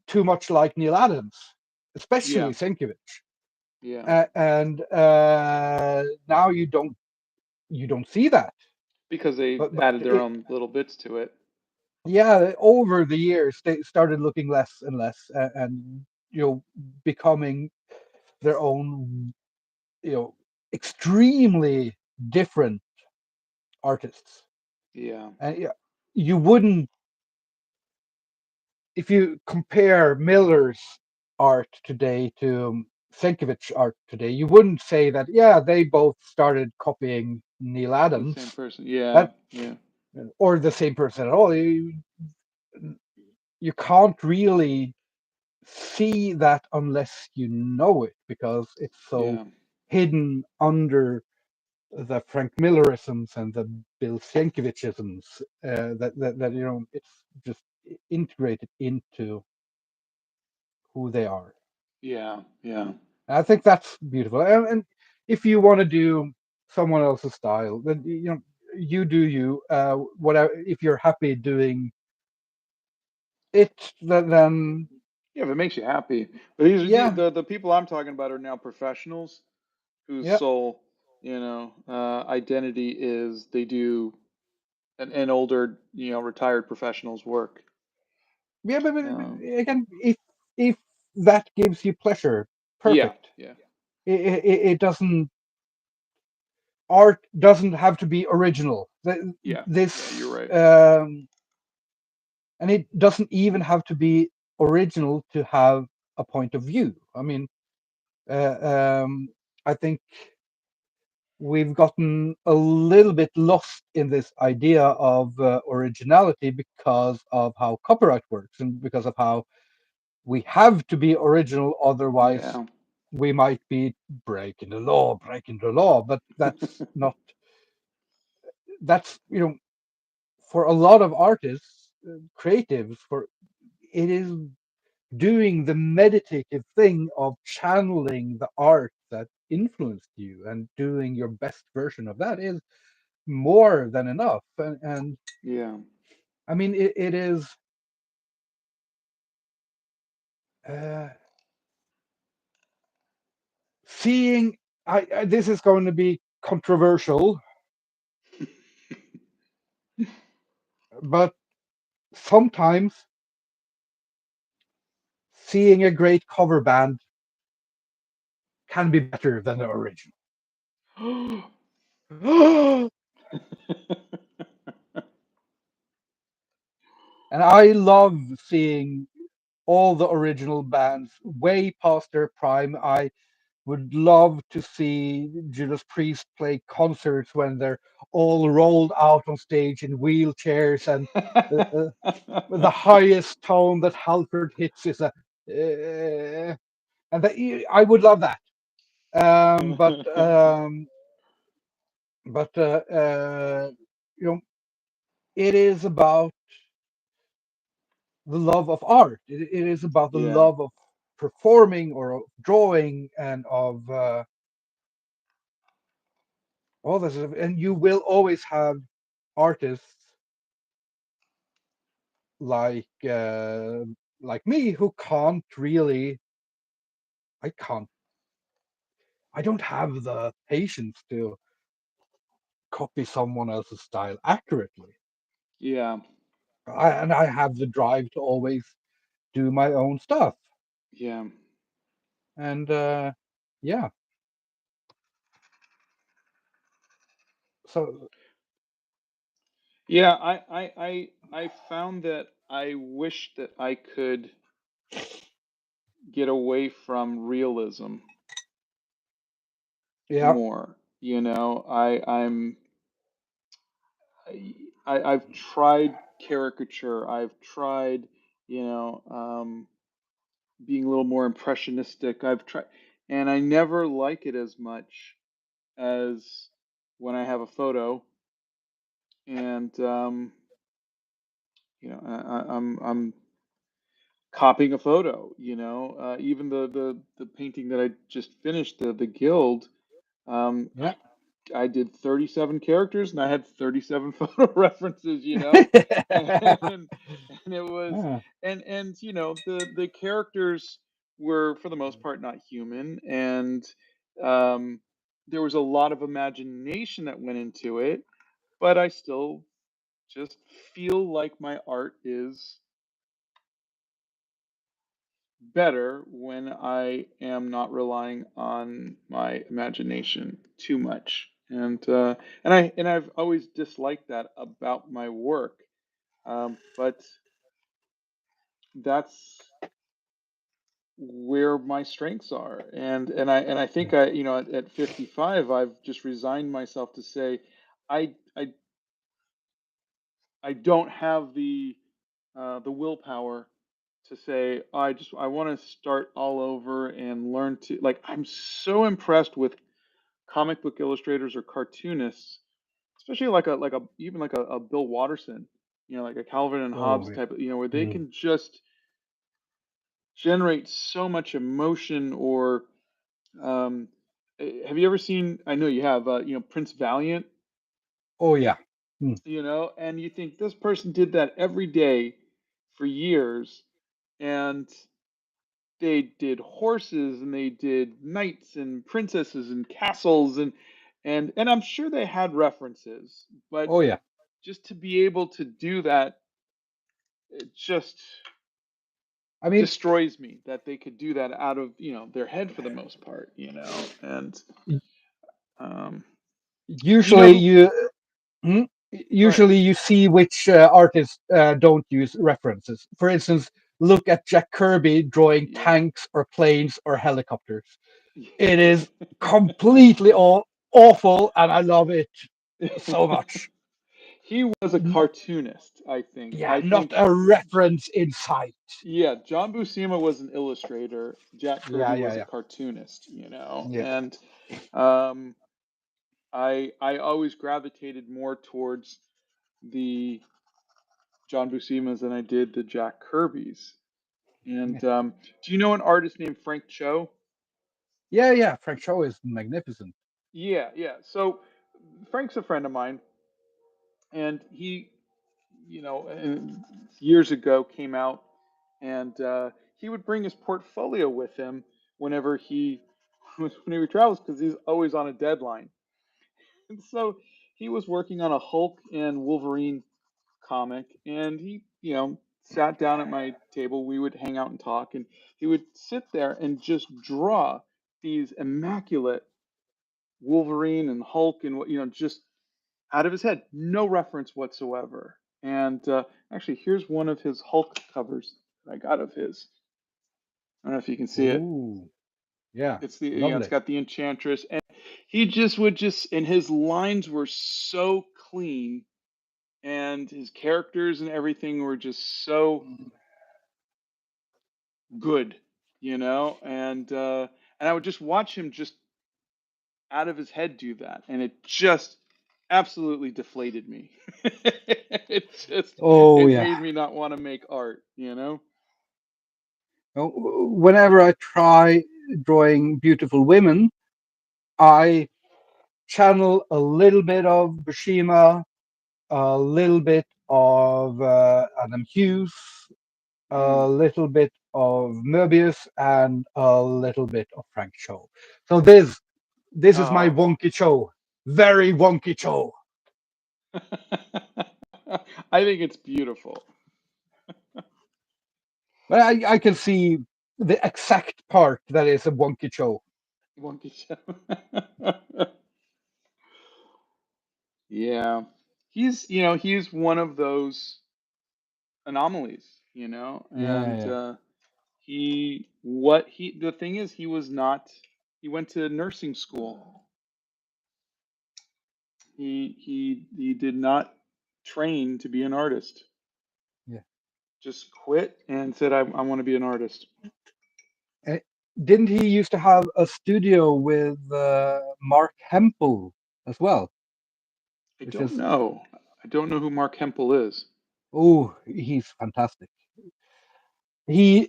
too much like Neil Adams, especially yeah, Sienkiewicz. yeah. And now you don't see that. Because they But added their own little bits to it. yeah, over the years they started looking less and less, and becoming their own extremely different artists. Yeah, And yeah, you wouldn't if you compare Miller's art today to Sienkiewicz art today, you wouldn't say that, yeah, they both started copying Neil the same Adams, person. Yeah, that yeah, or the same person at all. You can't really see that unless you know it because it's so yeah, hidden under the Frank Millerisms and the Bill Sienkiewiczisms that it's just integrated into who they are. yeah, yeah, I think that's beautiful. And if you want to do someone else's style, then you do you. Whatever. If you're happy doing it, then yeah. If it makes you happy, but these are yeah, the people I'm talking about are now professionals whose yeah, sole, identity is they do an older, retired professional's work. yeah. But Um, again, if that gives you pleasure, yeah, perfect. yeah, It doesn't. art doesn't have to be original. Yeah, yeah, you're This right. and it doesn't even have to be original to have a point of view. I mean, I think we've gotten a little bit lost in this idea of originality because of how copyright works and because of how we have to be original, otherwise Yeah. we might be breaking the law. But that's not, that's, for a lot of artists, creatives, for it is doing the meditative thing of channeling the art that influenced you and doing your best version of that is more than enough. And Yeah. I mean, it is uh, seeing. This is going to be controversial, but sometimes seeing a great cover band can be better than the original. And I love seeing all the original bands way past their prime. I would love to see Judas Priest play concerts when they're all rolled out on stage in wheelchairs, and uh, uh, the highest tone that Halford hits is a, and I would love that. Um, but um, but you know, it is about the love of art. It is about the Yeah. love of performing or of drawing and of all this stuff. And you will always have artists like uh, like me who can't really. I can't. I don't have the patience to copy someone else's style accurately. Yeah. And I have the drive to always do my own stuff. Yeah. And yeah, so Yeah, I found that I wish that I could get away from realism yeah, more. I've tried caricature. I've tried, you know, being a little more impressionistic. I've tried, and I never like it as much as when I have a photo and I'm copying a photo. Even the painting that I just finished, the guild. Um, yeah. I did 37 characters and I had 37 photo references, and and it was Yeah. and the characters were for the most part not human, and um, there was a lot of imagination that went into it, but I still just feel like my art is better when I am not relying on my imagination too much. And I've always disliked that about my work. But that's where my strengths are. And I think at 55 I've just resigned myself to say I don't have the willpower to say I want to start all over and learn to, like, I'm so impressed with comic book illustrators or cartoonists, especially like a even like a Bill Watterson, like a Calvin and Oh, Hobbes yeah. type of, where they Mm. can just generate so much emotion. Or have you ever seen? I know you have. Prince Valiant. Oh, yeah. Mm. And you think this person did that every day for years, and they did horses and they did knights and princesses and castles, and I'm sure they had references, but Oh, yeah. just to be able to do that, it just I mean, destroys me that they could do that out of their head for the most part, and y- um Do you know Usually who? you hmm? Go ahead. Usually you see which artists don't use references. For instance, look at Jack Kirby drawing Yeah. tanks or planes or helicopters. It is completely awful, and I love it so much. He was a N- cartoonist, I think. Yeah, I not think, a reference in sight. yeah, John Buscema was an illustrator. Jack Yeah, Kirby yeah, was a yeah, cartoonist, you know, yeah. and um, I always gravitated more towards the John Buscemas than I did the Jack Kirby's. Yeah, And do you know an artist named Frank Cho? yeah, yeah. Frank Show is magnificent. Yeah, yeah. So Frank's a friend of mine, and he, years ago came out, and he would bring his portfolio with him whenever he whenever he travels because he's always on a deadline. And so he was working on a Hulk and Wolverine comic, and he, sat down at my table. We would hang out and talk, and he would sit there and just draw these immaculate Wolverine and Hulk and just out of his head, no reference whatsoever. And actually, here's one of his Hulk covers that I got of his. I don't know if you can see it. Oh, yeah, It's the it's lovely. got the Enchantress, and he just would just and his lines were so clean, and his characters and everything were just so good, and I would just watch him just out of his head do that, and it just absolutely deflated me. it just Oh, it yeah. made me not want to make art. Whenever I try drawing beautiful women, I channel a little bit of Bushima, a little bit of Adam Hughes, a Mm. little bit of Möbius, and a little bit of Frank Cho. So this is my Oh. wonky Cho, very wonky Cho. I think it's beautiful. But I can see the exact part that is a wonky Cho. Monkey show. Yeah. He's one of those anomalies, Yeah, and yeah, the thing is he went to nursing school. He did not train to be an artist. yeah. Just quit and said, I want to be an artist. Uh, didn't he used to have a studio with Mark Hempel as well? I Which don't is know. I don't know who Mark Hempel is. oh, he's fantastic. He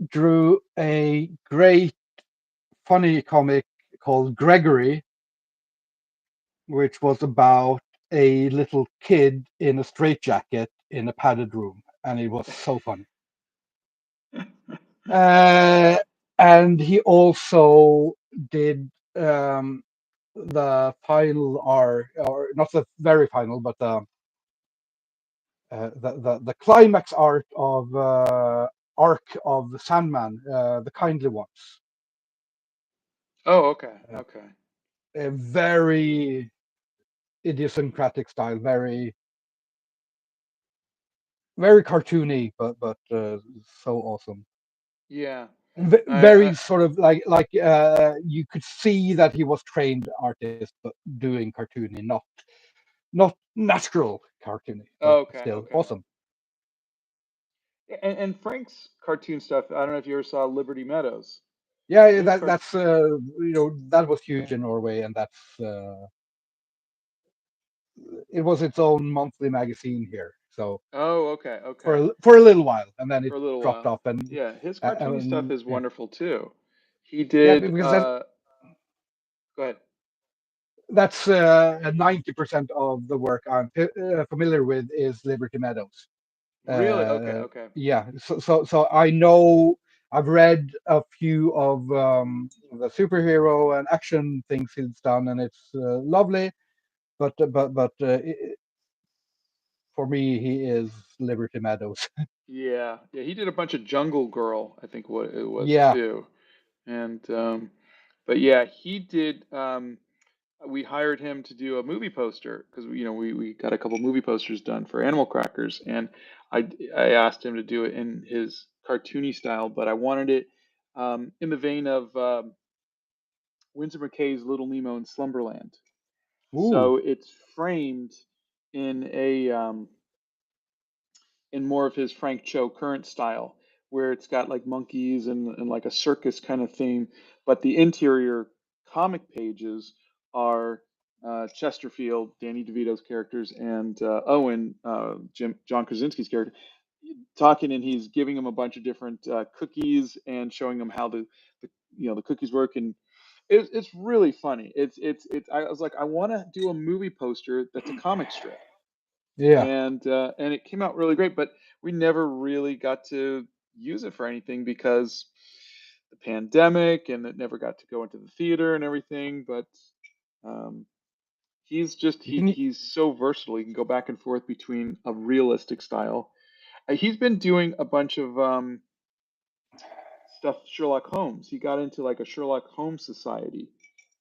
drew a great funny comic called Gregory, which was about a little kid in a straitjacket in a padded room, and it was so funny. Uh, and he also did the final art, or not the very final, but the climax art of arc of the Sandman, the kindly ones. Oh, okay, Uh, okay. a very idiosyncratic style, very cartoony, but so awesome. Yeah. And I very sort of like you could see that he was trained artist, but doing cartoony, not natural cartoony, but Okay, still okay. awesome. And Frank's cartoon stuff, I don't know if you ever saw Liberty Meadows. Yeah, yeah, His that's that was huge in Norway, and that's it was its own monthly magazine here. So Oh, okay, for okay. for a little while, and then it For a little dropped while. off, and Yeah, his cartoony stuff is yeah, wonderful too. He yeah, did because go ahead. that's 90% of the work I'm familiar with is Liberty Meadows. Really? Okay, Uh, okay. yeah, so I know I've read a few of the superhero and action things he's done, and it's lovely. But for me, he is Liberty Meadows. Yeah. Yeah, he did a bunch of Jungle Girl, I think what it was Yeah, too. And but yeah, he did. we hired him to do a movie poster because we got a couple movie posters done for Animal Crackers, and I asked him to do it in his cartoony style, but I wanted it in the vein of Winsor McKay's Little Nemo in Slumberland. Ooh. So it's framed in a in more of his Frank Cho current style, where it's got like monkeys and like a circus kind of theme, but the interior comic pages are Chesterfield, Danny DeVito's characters, and Owen, John Krasinski's character, talking, and he's giving him a bunch of different cookies and showing him how the the cookies work, and it's really funny. It's. I was like, I want to do a movie poster that's a comic strip, Yeah. and it came out really great, but we never really got to use it for anything because the pandemic, and it never got to go into the theater and everything. But um, he's just You can. he's so versatile. He can go back and forth between a realistic style. He's been doing a bunch of stuff. Sherlock Holmes. He got into like a Sherlock Holmes society,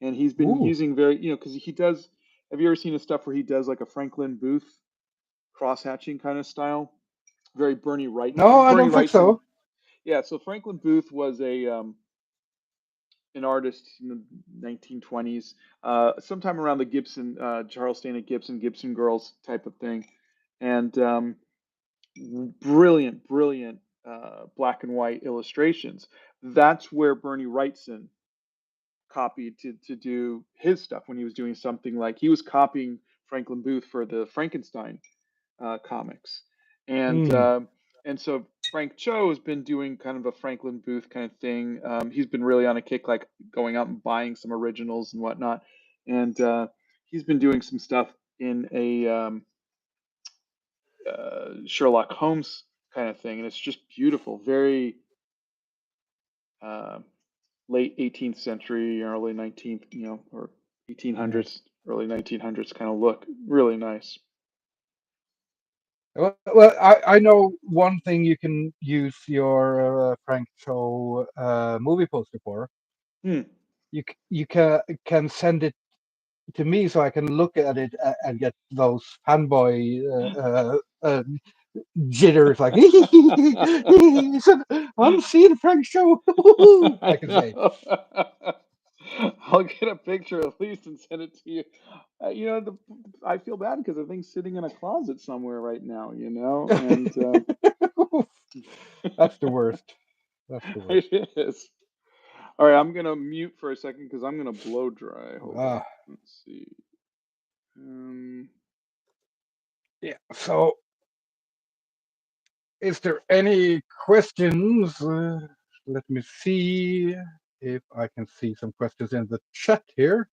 and he's been Ooh. using very because he does. Have you ever seen his stuff where he does like a Franklin Booth cross hatching kind of style? Very No, I Bernie don't think Wrightson. so. Yeah, so Franklin Booth was a an artist in the 1920s, sometime around the Gibson, Charles Dana Gibson Girls type of thing, and brilliant black and white illustrations. That's where Bernie Wrightson copied to do his stuff when he was doing something like he was copying Franklin Booth for the Frankenstein comics, and Hmm. so Frank Cho has been doing kind of a Franklin Booth kind of thing. He's been really on a kick, like going out and buying some originals and whatnot, and he's been doing some stuff in a Sherlock Holmes kind of thing, and it's just beautiful, very uh, late 18th century, early 19th, or Yeah. 1800s, early 1900s kind of look. Really nice. Well, I know one thing you can use your Frank Cho movie poster for. Hmm. You can send it to me so I can look at it and get those fanboy jitters like it's an unseen Frank Show. I I can say. know. I'll get a picture at least and send it to you. I feel bad because the thing's sitting in a closet somewhere right now, and That's the worst. That's the worst. it is. All right, I'm gonna mute for a second because I'm gonna blow dry. Hold up. Ah, Let's see. Um, yeah. So, is there any questions? Let me see if I can see some questions in the chat here.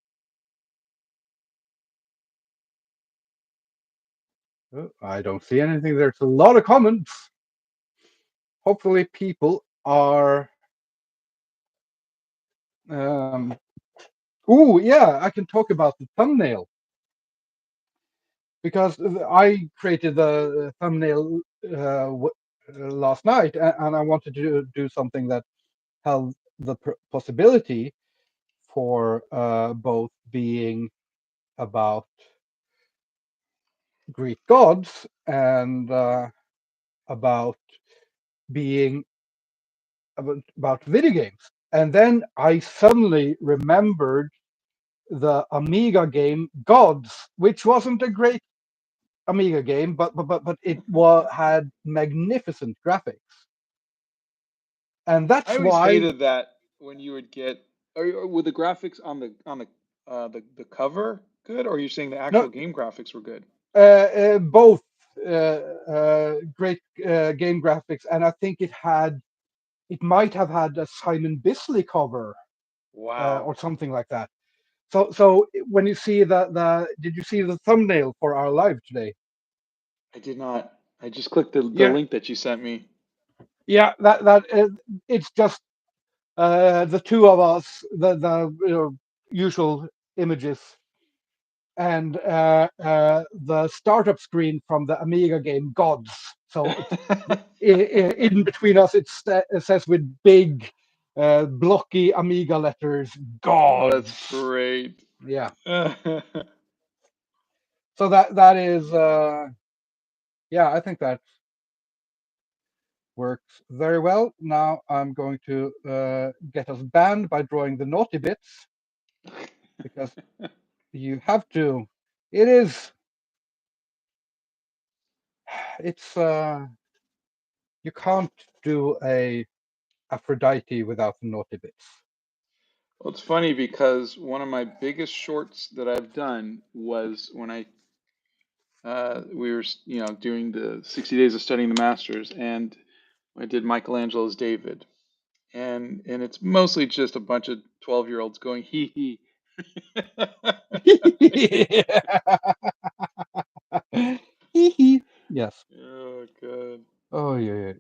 Oh, I don't see anything. There's a lot of comments. Hopefully, people are. Um, oh, yeah, I can talk about the thumbnail because I created the thumbnail last night, and I wanted to do something that held the possibility for both being about Greek gods and about being about video games. And then I suddenly remembered the Amiga game Gods, which wasn't a great Amiga game, but it had magnificent graphics, and I that's always why. hated that when you would get, or were the graphics on the cover good, or are you saying the No, actual game graphics were good? both great game graphics, and I think it might have had a Simon Bisley cover Wow, or something like that. So when you see did you see the thumbnail for our live today? I did not. I just clicked the Yeah, link that you sent me. yeah, that it's just the two of us, the usual images, and the startup screen from the Amiga game Gods. So in between us, it says with big blocky Amiga letters Oh, that's Gods. great. Yeah. So that is yeah, I think that works very well. Now I'm going to get us banned by drawing the naughty bits because you have to. It is. It's you can't do a Aphrodite without the naughty bits. Well, it's funny because one of my biggest shorts that I've done was when we were doing the 60 days of studying the masters, and I did Michelangelo's David, and it's mostly just a bunch of 12-year-olds going hee hee. Yes. Oh god. Oh yeah.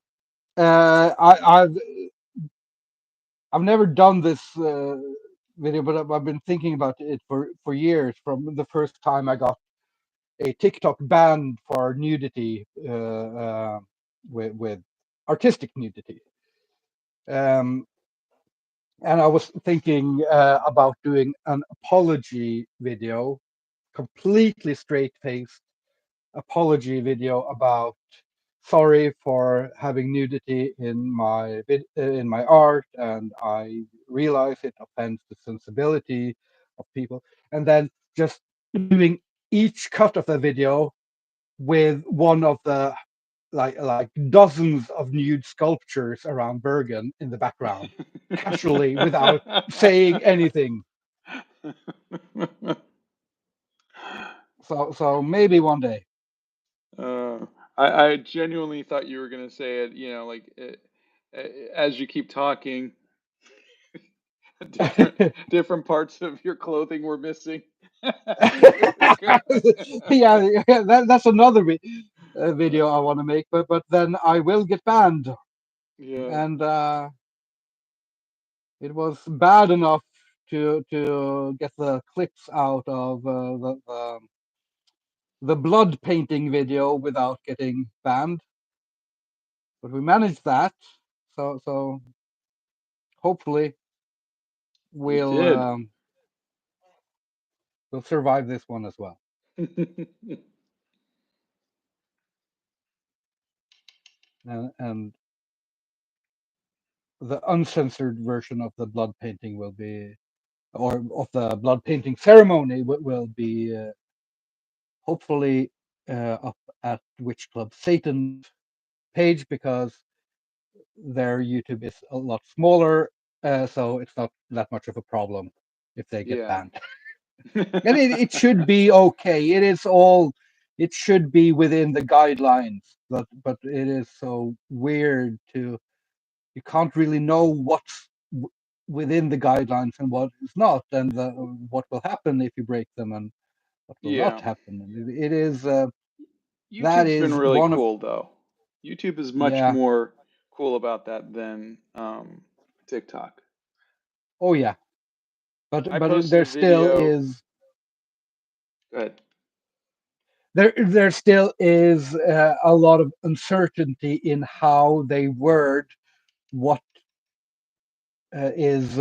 I've never done this video, but I've been thinking about it for years. From the first time I got a TikTok ban for nudity with artistic nudity, um, and I was thinking about doing an apology video, completely straight-faced apology video about sorry for having nudity in my art, and I realize it offends the sensibility of people, and then just doing each cut of the video with one of the like dozens of nude sculptures around Bergen in the background, casually without saying anything. So maybe one day. Uh, I genuinely thought you were gonna say it, like as you keep talking, different different parts of your clothing were missing. Yeah, that's another video I want to make, but then I will get banned, Yeah. and it was bad enough to get the clips out of the blood painting video without getting banned, but we managed that. So hopefully You we'll did. we'll survive this one as well. And the uncensored version of the blood painting will be, or of the blood painting ceremony will be hopefully up at Witch Club Satan's page, because their YouTube is a lot smaller, so it's not that much of a problem if they get Yeah. banned. And it should be okay. It should be within the guidelines, but it is so weird to, you can't really know what's within the guidelines and what is not, and what will happen if you break them and what will not Yeah. happen. And it is that YouTube's been is really one of, cool though. YouTube is much yeah, more cool about that than TikTok. oh yeah, I but posted a there still video. is, Go ahead. there still is a lot of uncertainty in how they word what is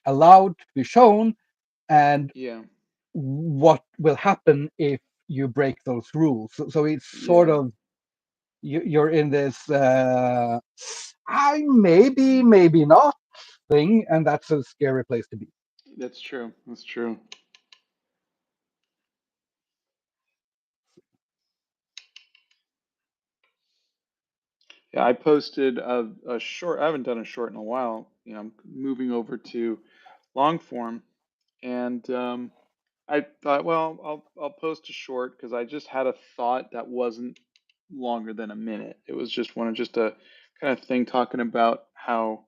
allowed to be shown, and Yeah. what will happen if you break those rules. So it's sort Yeah. of, you're in this I maybe not thing, and that's a scary place to be. That's true. That's true. Yeah, I posted a short. I haven't done a short in a while. I'm moving over to long form, and I thought, well, I'll post a short because I just had a thought that wasn't longer than a minute. It was just a kind of thing talking about how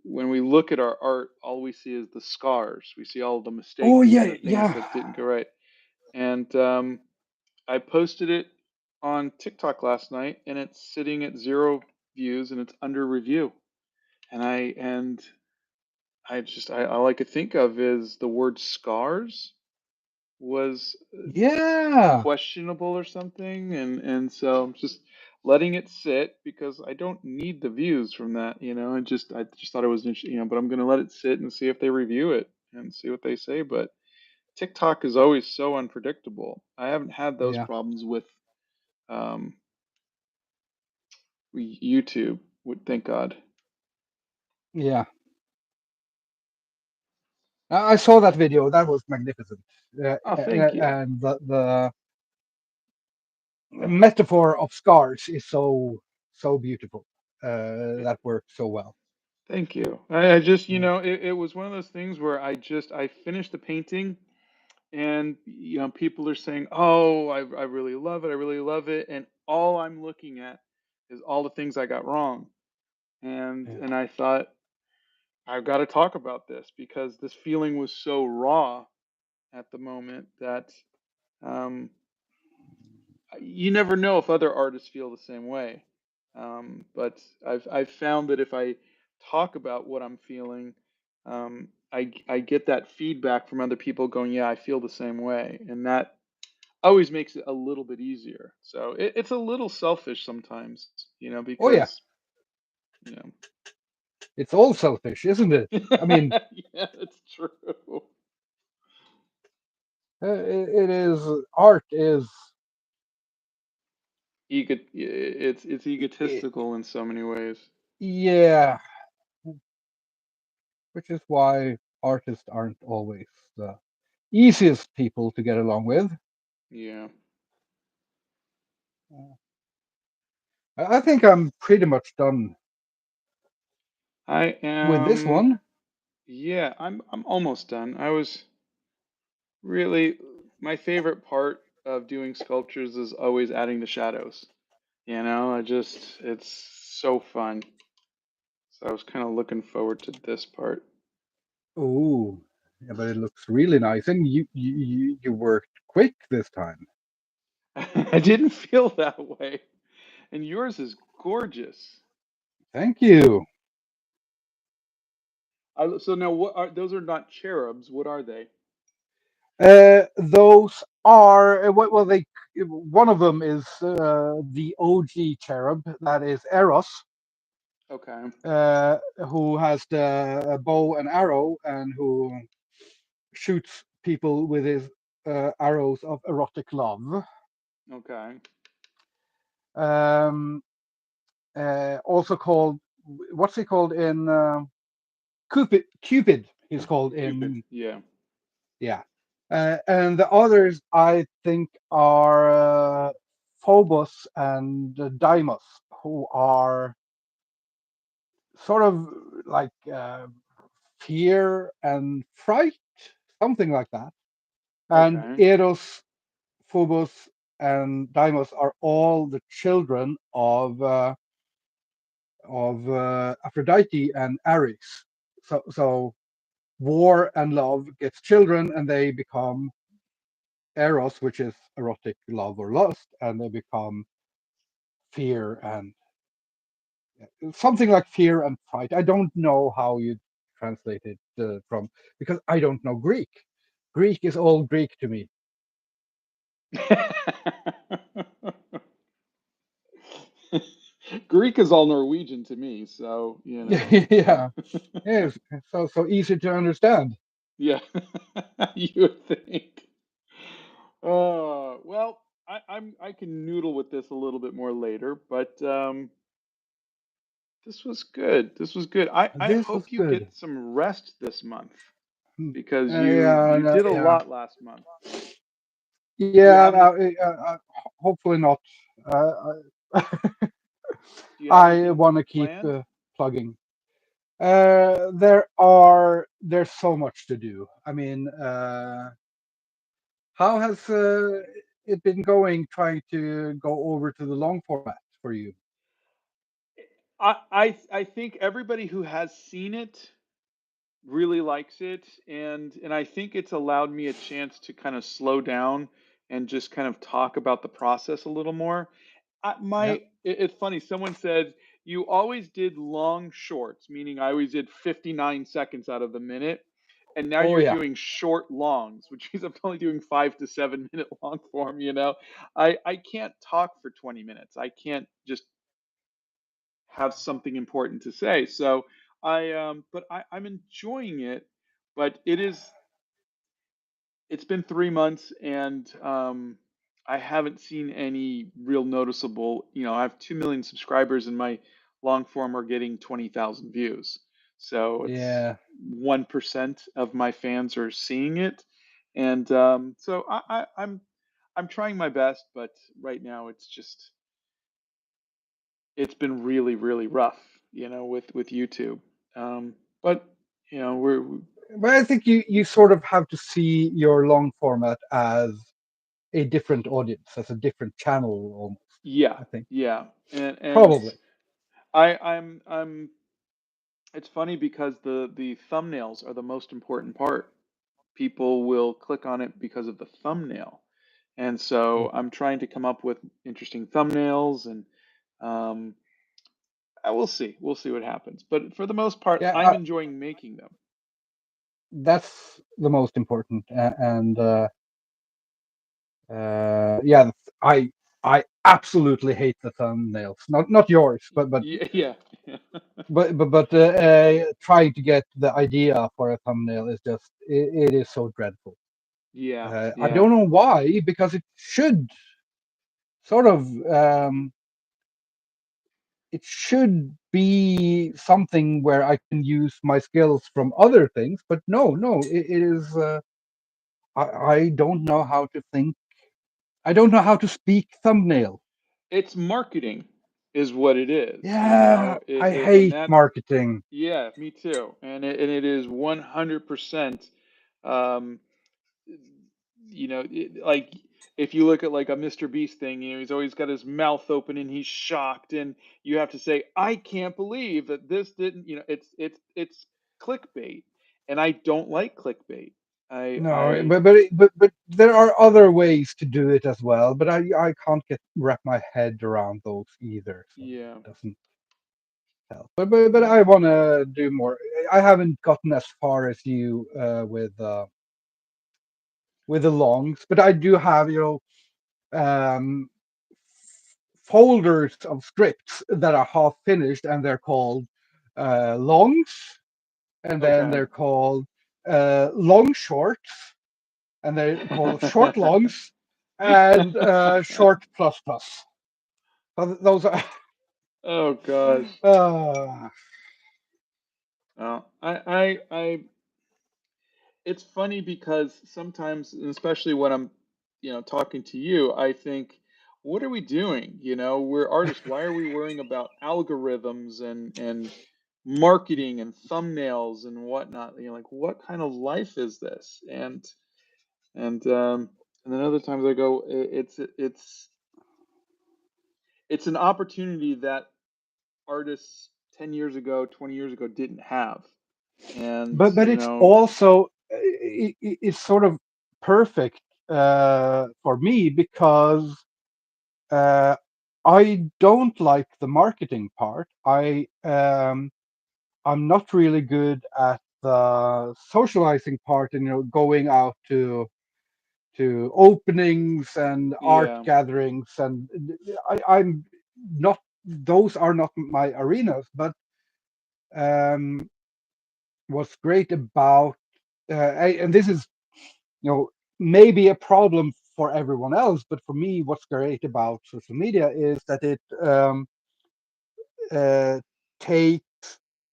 when we look at our art, all we see is the scars. We see all the Oh mistakes and yeah, the things yeah, that didn't go right. And I posted it on TikTok last night, and it's sitting at 0 views, and it's under review. And I all I could think of is the word scars was yeah, questionable or something, and so I'm just letting it sit because I don't need the views from that. I just thought it was interesting, but I'm gonna let it sit and see if they review it. and see what they say. But TikTok is always so unpredictable. I haven't had those Yeah, problems with um, YouTube. Would thank God. yeah. I saw that video. That was magnificent. Oh, thank you. And the metaphor of scars is so beautiful. That worked so well. Thank you. I just, Yeah. it was one of those things where I finished the painting, and people are saying, "Oh, I really love it. I really love it." And all I'm looking at is all the things I got wrong. Yeah. And I thought, I've got to talk about this because this feeling was so raw at the moment that um, you never know if other artists feel the same way. But I've found that if I talk about what I'm feeling, I get that feedback from other people going, "Yeah, I feel the same way," and that always makes it a little bit easier. So it's a little selfish sometimes, Oh yeah, because you know, it's all selfish, isn't it? I mean, yeah, it's true. it is. Art is. It's I egotistical in so many ways. Yeah, which is why artists aren't always the easiest people to get along with. Yeah, Uh, I think I'm pretty much done I with this am. one. Yeah, I'm almost done. I was really my favorite part of doing sculptures is always adding the shadows. It's so fun. So I was kind of looking forward to this part. Oh, yeah, but it looks really nice, and you worked quick this time. I didn't feel that way. And yours is gorgeous. Thank you. So now what are those? Are not cherubs. What are they? Those are well, they one of them is the OG cherub, that is Eros, Okay. who has the bow and arrow and who shoots people with his arrows of erotic love. Okay. Um, Also called, what's he called in Cupid? Cupid, he's called Cupid. in, Yeah. yeah. And the others I think are Phobos and Deimos, who are sort of like fear and fright, something like that. And Okay. Eros, Phobos, and Deimos are all the children of Aphrodite and Ares. So war and love gets children, and they become Eros, which is erotic love or lust, and they become fear and something like fear and fright. I don't know how you translate it from, because I don't know Greek. Greek is all Greek to me. Greek is all Norwegian to me, so Yeah, yes, so easy to understand. yeah, you would think. Well, I can noodle with this a little bit more later, but this was good. This was good. I This was hope you good. get some rest this month Hmm. because you Yeah, you did a yeah, lot last month. Do you yeah. have any Hopefully not. Uh, Do you have I anything want to keep planned? plugging. There's so much to do. I mean, how has it been going trying to go over to the long format for you? I think everybody who has seen it really likes it, and I think it's allowed me a chance to kind of slow down and just kind of talk about the process a little more. Yeah. It's funny. Someone said you always did long shorts, meaning I always did 59 seconds out of the minute, and now Oh you're yeah. doing short longs, which means I'm only doing 5 to 7 minute long form. I can't talk for 20 minutes. I can't just have something important to say. So but I'm enjoying it. but it's been 3 months, and I haven't seen any real noticeable. I have 2 million subscribers, and my long form are getting 20,000 views. So it's Yeah. 1% of my fans are seeing it, and so I'm trying my best, but right now it's been really really rough, with YouTube. But we're But I think you sort of have to see your long format as a different audience, as a different channel almost. yeah, I think yeah, and probably. I'm it's funny because the thumbnails are the most important part. People will click on it because of the thumbnail. And so Mhm. I'm trying to come up with interesting thumbnails, and um, I will see. We'll see what happens. But for the most part, Yeah, I'm enjoying making them. that's the most important. And yeah, I absolutely hate the thumbnails. Not yours, Yeah, yeah, trying to get the idea for a thumbnail is just it is so dreadful. yeah, I yeah. don't know why, because it should sort of it should be something where I can use my skills from other things, but no, it is. I don't know how to think. I don't know how to speak thumbnail. It's marketing, is what it is. Yeah, I And hate that, marketing. yeah, me too. And it is 100%. Um, like if you look at like a Mr. Beast thing, he's always got his mouth open and he's shocked, and you have to say, "I can't believe that this didn't." It's clickbait, and I don't like clickbait. No, I but there are other ways to do it as well. But I can't get wrap my head around those either, so Yeah, it doesn't help. But yeah, I want to do more. I haven't gotten as far as you with the longs, but I do have um, folders of scripts that are half finished, and they're called longs, and then okay. they're called long shorts, and they're called short longs, and short plus plus. So those are. Oh gosh. Uh, Well, I it's funny because sometimes, and especially when I'm, talking to you, I think, what are we doing? We're artists. Why are we worrying about algorithms and marketing and thumbnails and whatnot? Like, what kind of life is this? And then other times I go, it's an opportunity that artists 10 years ago, 20 years ago didn't have. And, but it's also it's sort of perfect for me because uh, I don't like the marketing part. I'm not really good at the socializing part, and going out to openings and art yeah, gatherings, and I'm not. Those are not my arenas. But um, what's great about and this is maybe a problem for everyone else, but for me, what's great about social media is that it uh, takes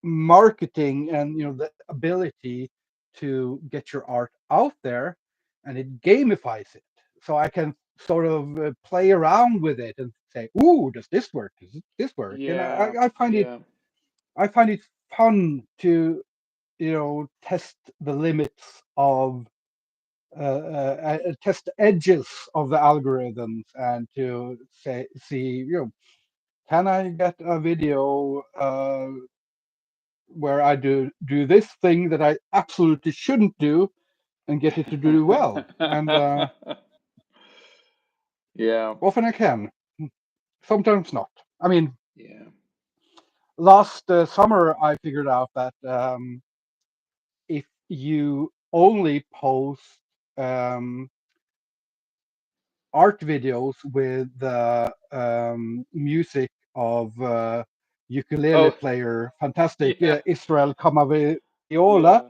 marketing and the ability to get your art out there, and it gamifies it. So I can sort of play around with it and say, "Ooh, does this work? Does this work?" And yeah, I find it yeah. I find it fun to test the limits of test the edges of the algorithms, and to see, can I get a video where I do this thing that I absolutely shouldn't do, and get it to do well. And Yeah, often I can, sometimes not. I mean, yeah. last summer I figured out that if you only post um, art videos with the music of ukulele Oh, player, fantastic yeah, Israel Kamaviola, yeah.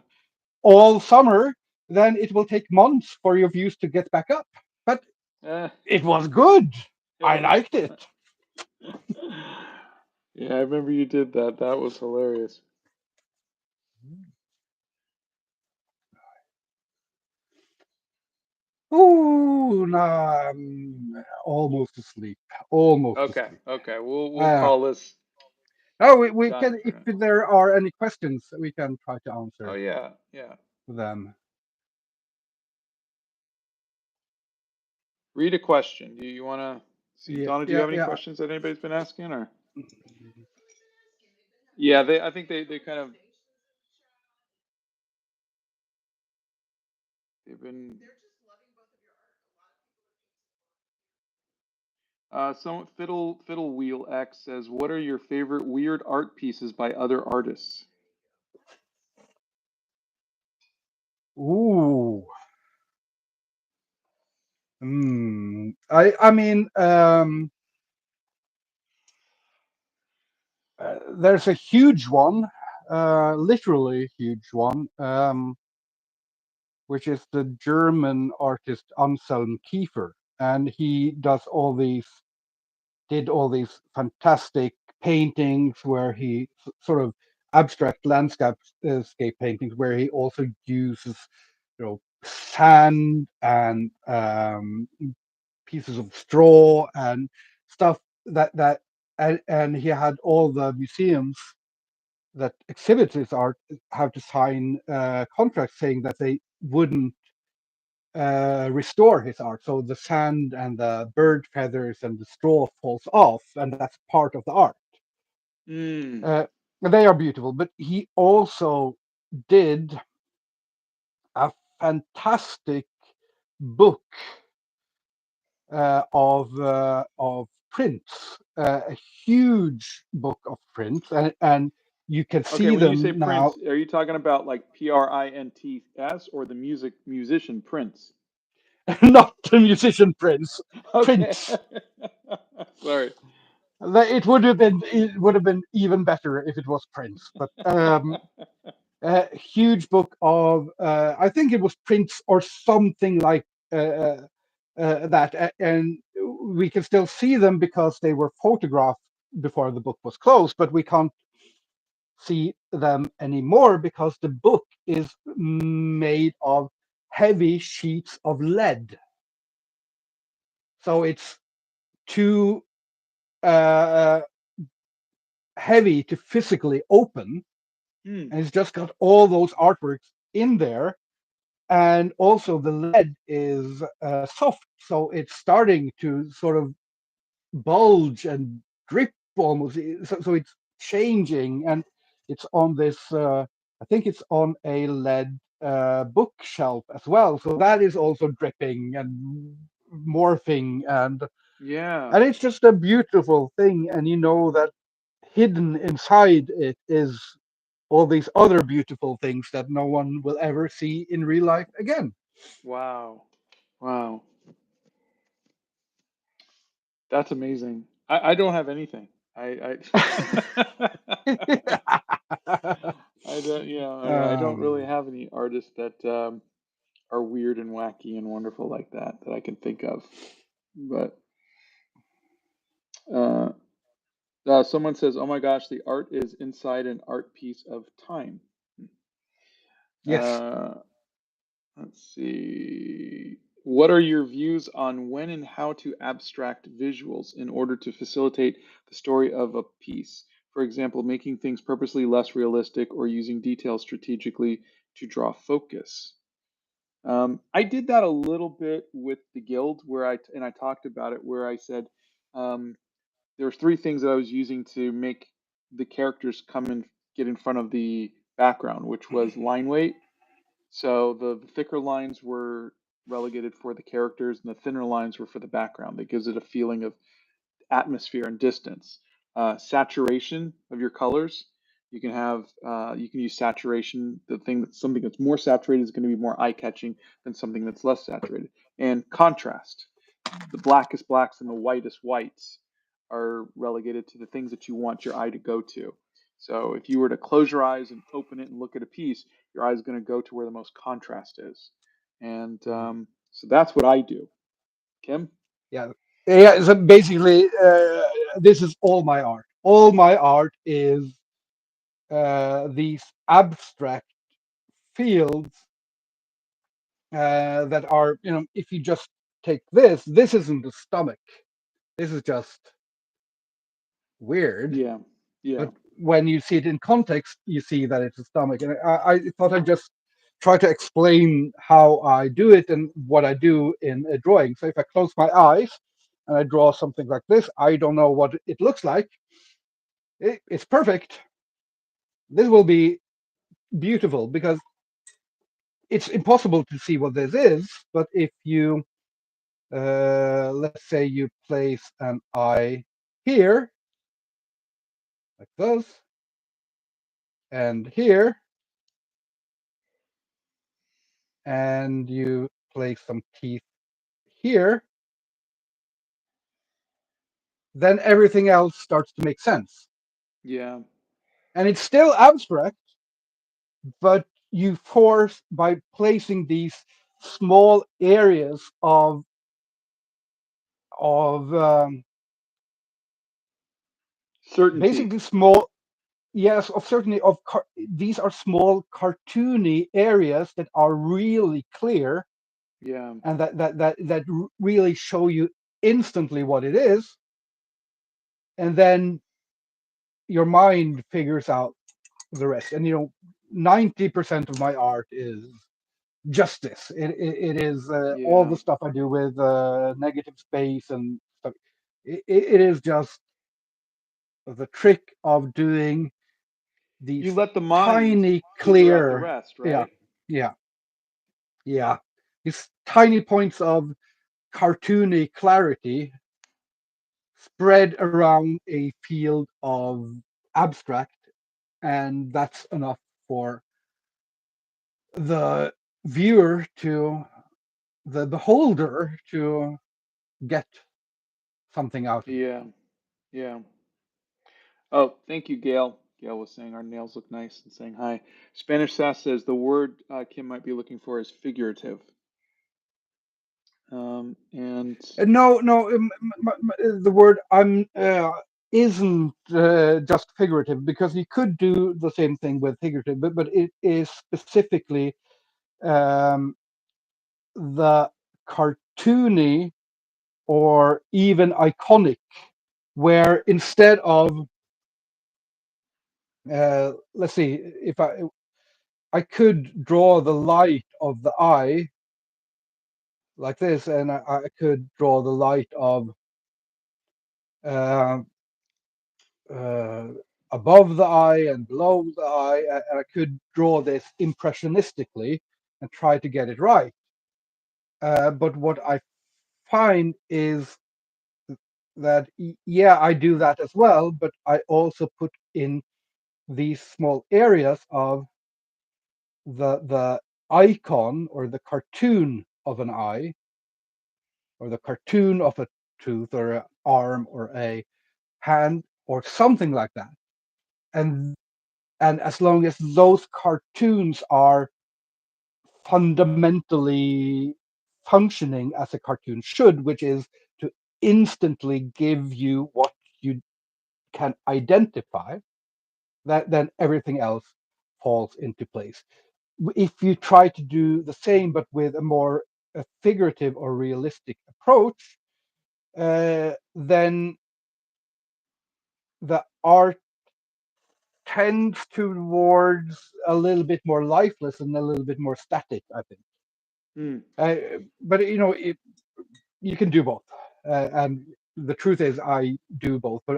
all summer, then it will take months for your views to get back up. But Eh. it was good. I liked it. Yeah, I remember you did that. That was hilarious. Ooh, nah, I'm almost asleep. Almost Okay, asleep. okay. We'll Uh, call this oh, we done can, for if now. there are any questions, we can try to Oh answer yeah, yeah. them. Read a question. Do you want to see, Yeah, Donna? Do you yeah, have any yeah. questions that anybody's been asking, or? Yeah, they. I think they kind of they've been. Some Fiddle Wheel X says, "What are your favorite weird art pieces by other artists?" Ooh. I mean, there's a huge one, literally huge one, which is the German artist Anselm Kiefer, and he did all these fantastic paintings where he sort of abstract landscape paintings where he also uses, sand and pieces of straw and stuff that and he had all the museums that exhibit his art have to sign contracts saying that they wouldn't restore his art. So the sand and the bird feathers and the straw falls off, and that's part of the art. Mm. Uh, they are beautiful, but he also did a fantastic book of prints, a huge book of prints, and you can Okay, see when you say them now. Prince, are you talking about like Prints or the musician Prince? Not the musician Prince, Okay. Prince. Sorry. It would have been even better if it was Prince, but a huge book of I think it was Prince or something like that, and we can still see them because they were photographed before the book was closed, but we can't see them anymore because the book is made of heavy sheets of lead, so it's too uh, heavy to physically open, Hmm. and it's just got all those artworks in there. And also the lead is soft, so it's starting to sort of bulge and drip almost. So it's changing, and it's on this. I think it's on a lead bookshelf as well. So that is also dripping and morphing, Yeah. and it's just a beautiful thing. And you know that hidden inside it is all these other beautiful things that no one will ever see in real life again. Wow. Wow. That's amazing. I don't have anything. I don't, I don't really um, have any artists that are weird and wacky and wonderful like that I can think of. But uh, someone says, "Oh my gosh, the art is inside an art piece of time." yes. Uh, let's see. What are your views on when and how to abstract visuals in order to facilitate the story of a piece? For example, making things purposely less realistic or using details strategically to draw focus. I did that a little bit with the guild where I talked about it where I said um, there's three things that I was using to make the characters come and get in front of the background, which was line weight. So the thicker lines were relegated for the characters, and the thinner lines were for the background. That gives it a feeling of atmosphere and distance. Saturation of your colors. You can use saturation. The thing that something that's more saturated is going to be more eye catching than something that's less saturated. And contrast. The blackest blacks and the whitest whites are relegated to the things that you want your eye to go to. So if you were to close your eyes and open it and look at a piece, your eye is going to go to where the most contrast is. And so that's what I do. Kim? Yeah, yeah. So basically, this is all my art. All my art is these abstract fields that are, if you just take this isn't the stomach. This is just weird. Yeah. Yeah. But when you see it in context, you see that it's a stomach. And I thought I'd just try to explain how I do it and what I do in a drawing. So if I close my eyes and I draw something like this, I don't know what it looks like. It's perfect. This will be beautiful because it's impossible to see what this is. But if you, let's say you place an eye here, like this, and here, and you place some teeth here, then everything else starts to make sense. Yeah. And it's still abstract, but you force by placing these small areas of Certainty. basically small, yes, of certainly these are small cartoony areas that are really clear Yeah. and that really show you instantly what it is, and then your mind figures out the rest. And 90% of my art is justice. It is all Yeah. the stuff I do with negative space and stuff. It is just the trick of doing You these let the mind tiny figure out the clear, rest, yeah, right? yeah, yeah, these tiny points of cartoony clarity spread around a field of abstract, and that's enough for the viewer to the beholder to get something out of it. Yeah. Yeah. Oh, thank you, Gail. Gail was saying our nails look nice and saying hi. Spanish Sass says the word Kim might be looking for is figurative. And No, no, the word I'm isn't just figurative, because you could do the same thing with figurative, but it is specifically um, the cartoony or even iconic, where instead of let's see, if I could draw the light of the eye like this, and I could draw the light of uh, uh, above the eye and below the eye, and I could draw this impressionistically and try to get it right. But what I find is that, yeah, I do that as well, but I also put in these small areas of the icon or the cartoon of an eye, or the cartoon of a tooth or an arm or a hand or something like that. And as long as those cartoons are fundamentally functioning as a cartoon should, which is to instantly give you what you can identify, that then everything else falls into place. If you try to do the same but with a more figurative or realistic approach, then the art tends towards a little bit more lifeless and a little bit more static, I think. mm, But you can do both, and the truth is, I do both. But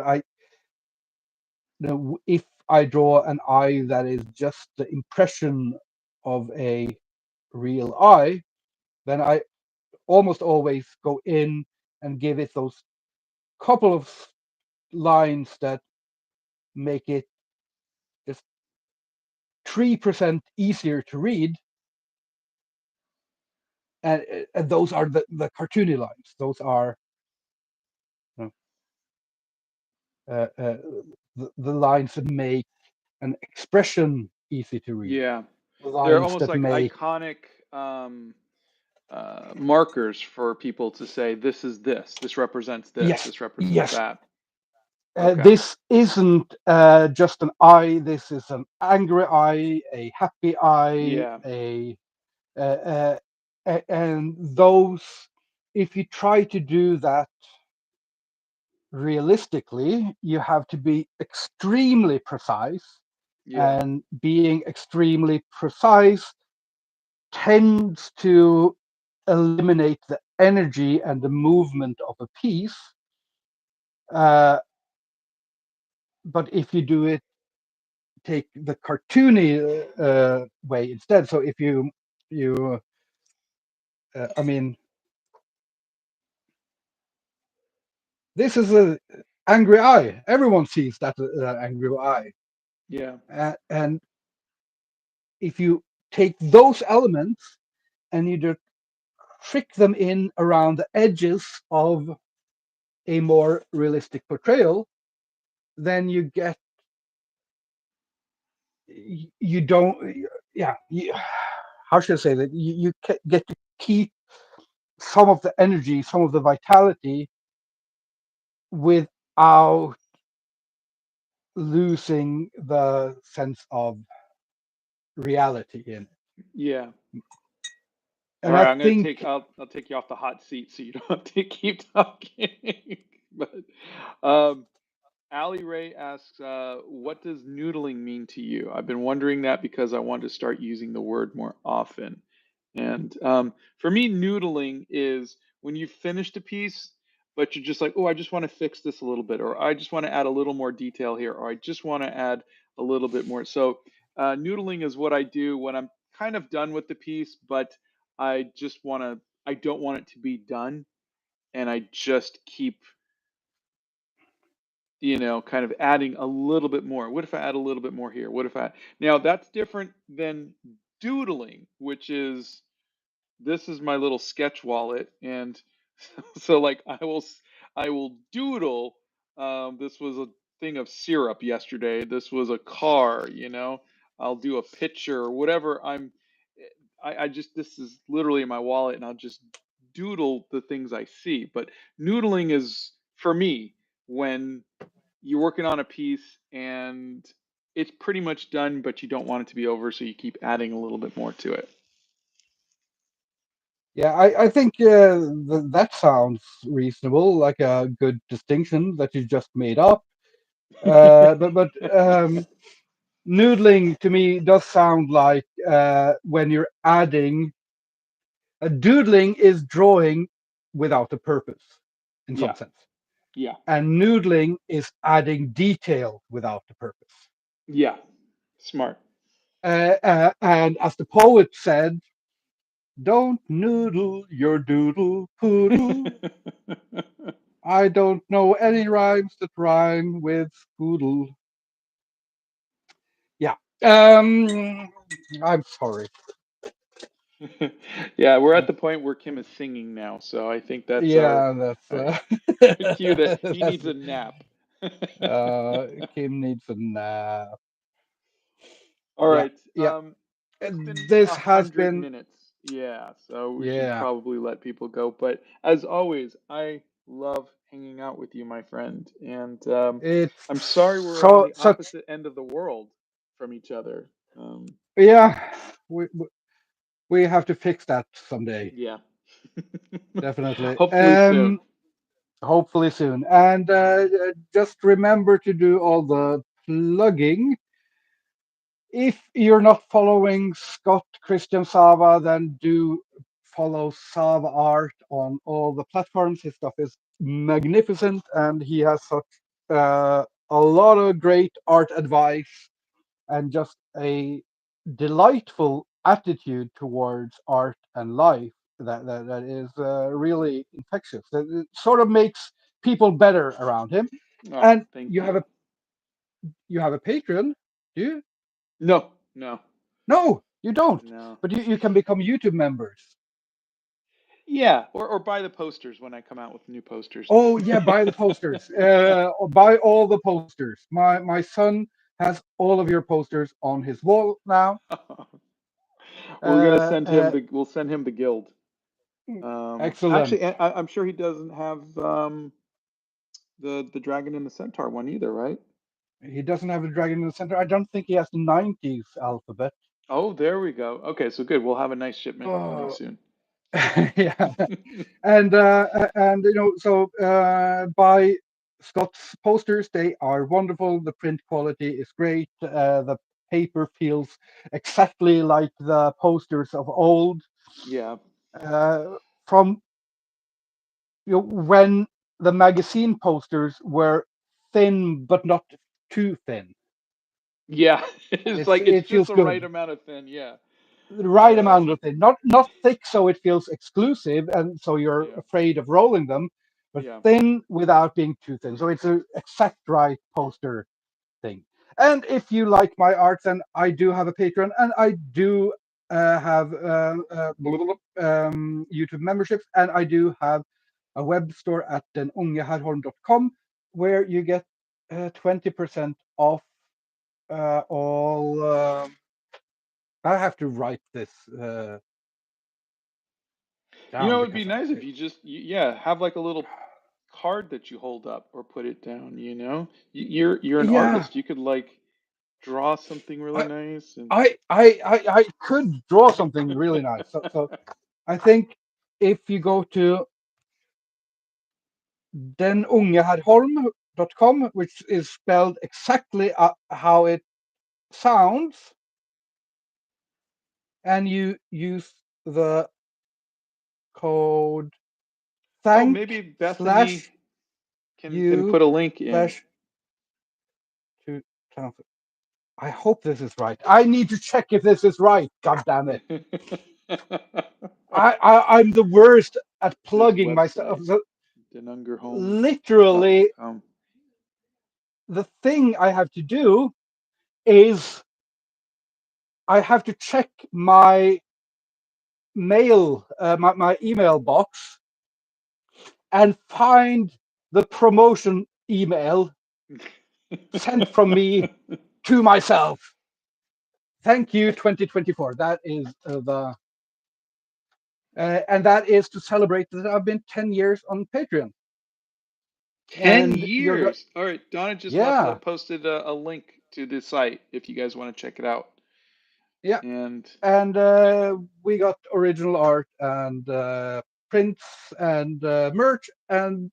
if I draw an eye that is just the impression of a real eye, then I almost always go in and give it those couple of lines that make it just 3% easier to read, and those are the cartoony lines. Those are uh, uh, the lines that make an expression easy to read. yeah. They're lines almost that like make. iconic markers for people to say, this is this. This represents this. Yes, This represents yes. that. Okay. This isn't just an eye. This is an angry eye, a happy eye, Yeah. uh, and those. If you try to do that realistically, you have to be extremely precise, Yeah. and being extremely precise tends to eliminate the energy and the movement of a piece. Uh, but if you do it, take the cartoony way instead. So if you, I mean, this is a angry eye. Everyone sees that angry eye, Yeah. and if you take those elements and you just trick them in around the edges of a more realistic portrayal, then you get you don't yeah you, how should I say that you get to keep some of the energy, some of the vitality without losing the sense of reality in it. Yeah. All And right, I I'm gonna take think, I'll take you off the hot seat so you don't have to keep talking. But um Ali Ray asks, what does noodling mean to you? I've been wondering that because I want to start using the word more often. And for me, noodling is when you've finished a piece, but you're just like, oh, I just want to fix this a little bit, or I just want to add a little more detail here, or I just want to add a little bit more. So, noodling is what I do when I'm kind of done with the piece, but I don't want it to be done, and I just keep kind of adding a little bit more. What if I add a little bit more here? What if I now that's different than doodling, which is this is my little sketch wallet, and so like I will doodle. This was a thing of syrup yesterday. This was a car. I'll do a picture or whatever. I just this is literally in my wallet, and I'll just doodle the things I see. But noodling is for me when you're working on a piece and it's pretty much done, but you don't want it to be over, so you keep adding a little bit more to it. yeah, I think that sounds reasonable, like a good distinction that you just made up. But noodling to me does sound like when you're adding. Doodling is drawing without a purpose, in some Yeah, sense, yeah, and noodling is adding detail without a purpose. yeah. Smart. And as the poet said, "Don't noodle your doodle poodle. I don't know any rhymes that rhyme with poodle." Yeah. I'm sorry. Yeah, we're at the point where Kim is singing now, so I think that's Yeah, that's our cue that he that's needs a nap. Kim needs a nap. All Yeah, right. yeah. It's been This a has hundred been, minutes. Yeah, so we should yeah. probably let people go. But as always, I love hanging out with you, my friend. And It's I'm sorry we're on so the such. opposite end of the world from each other. Yeah, we have to fix that someday, Yeah. definitely. Hopefully soon. Hopefully soon. And just remember to do all the plugging. If you're not following Scott Christian Sava, then do follow Sava Art on all the platforms. His stuff is magnificent, and he has such a lot of great art advice and just a delightful attitude towards art and life that is really infectious. That it sort of makes people better around him. Oh, And thank you. you have a Patreon, do you? No, no, No, you don't. no. But you can become YouTube members. Yeah, or buy the posters when I come out with new posters. Oh yeah, buy the posters. Buy all the posters. My son has all of your posters on his wall now. We're gonna Uh, send him uh, the. We'll send him the guild. Excellent. Actually, I'm sure he doesn't have the dragon and the centaur one either, right? He doesn't have a dragon in the center. I don't think he has the 90s alphabet. Oh, there we go. Okay, so good. We'll have a nice shipment coming Oh, soon. yeah. And so by Scott's posters, they are wonderful. The print quality is great. The paper feels exactly like the posters of old. Yeah. From when the magazine posters were thin but not too thin. Yeah. It's like it's It just feels the good. right amount of thin. Yeah. The right amount of thin, not thick so it feels exclusive and so you're Yeah. afraid of rolling them, but Yeah. thin without being too thin. So it's a exact right poster thing. And if you like my art, then I do have a Patreon and I do have YouTube memberships, and I do have a web store at denungeherholm.com where you get 20% off all. I have to write this You know, down it'd be because nice if you just, yeah, have like a little card that you hold up or put it down, you know? You're an yeah, artist. You could like draw something really I, nice and I could draw something really nice. So I think if you go to denungeherholm.com, which is spelled exactly how it sounds, and you use the code oh, maybe thank Bethany slash can you put a link in. slash to. I hope this is right. I need to check if this is right. God damn it. I'm the worst at His plugging myself. website, So literally, denungerhome.com. the thing I have to do is I have to check my mail, my email box, and find the promotion email sent from me to myself. Thank you, 2024. That is and that is to celebrate that I've been 10 years on Patreon. 10 And you're years. All right, Donna just yeah, posted a link to the site if you guys want to check it out. yeah. And And we got original art and prints and merch, and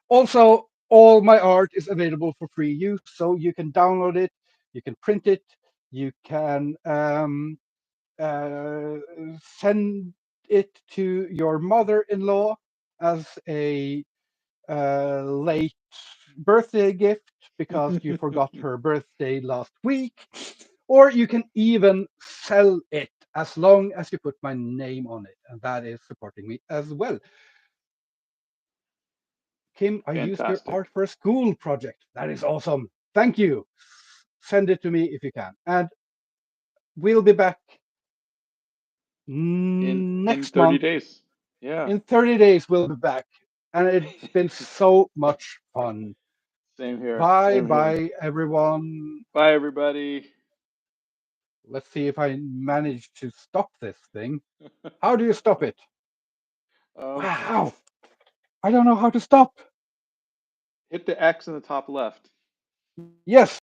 also all my art is available for free use, so you can download it, you can print it, you can uh, send it to your mother-in-law as a late birthday gift because you forgot her birthday last week, or you can even sell it as long as you put my name on it, and that is supporting me as well. Kim, I used your fantastic. art for a school project. That is awesome. Thank you. Send it to me if you can. And we'll be back In next 30 month. days. Yeah. In 30 days, we'll be back. And it's been so much fun. Same here. Bye Same here. bye, everyone. Bye, everybody. Let's see if I manage to stop this thing. How do you stop it? um, Wow. I don't know how to stop. hit the X in the top left. Yes.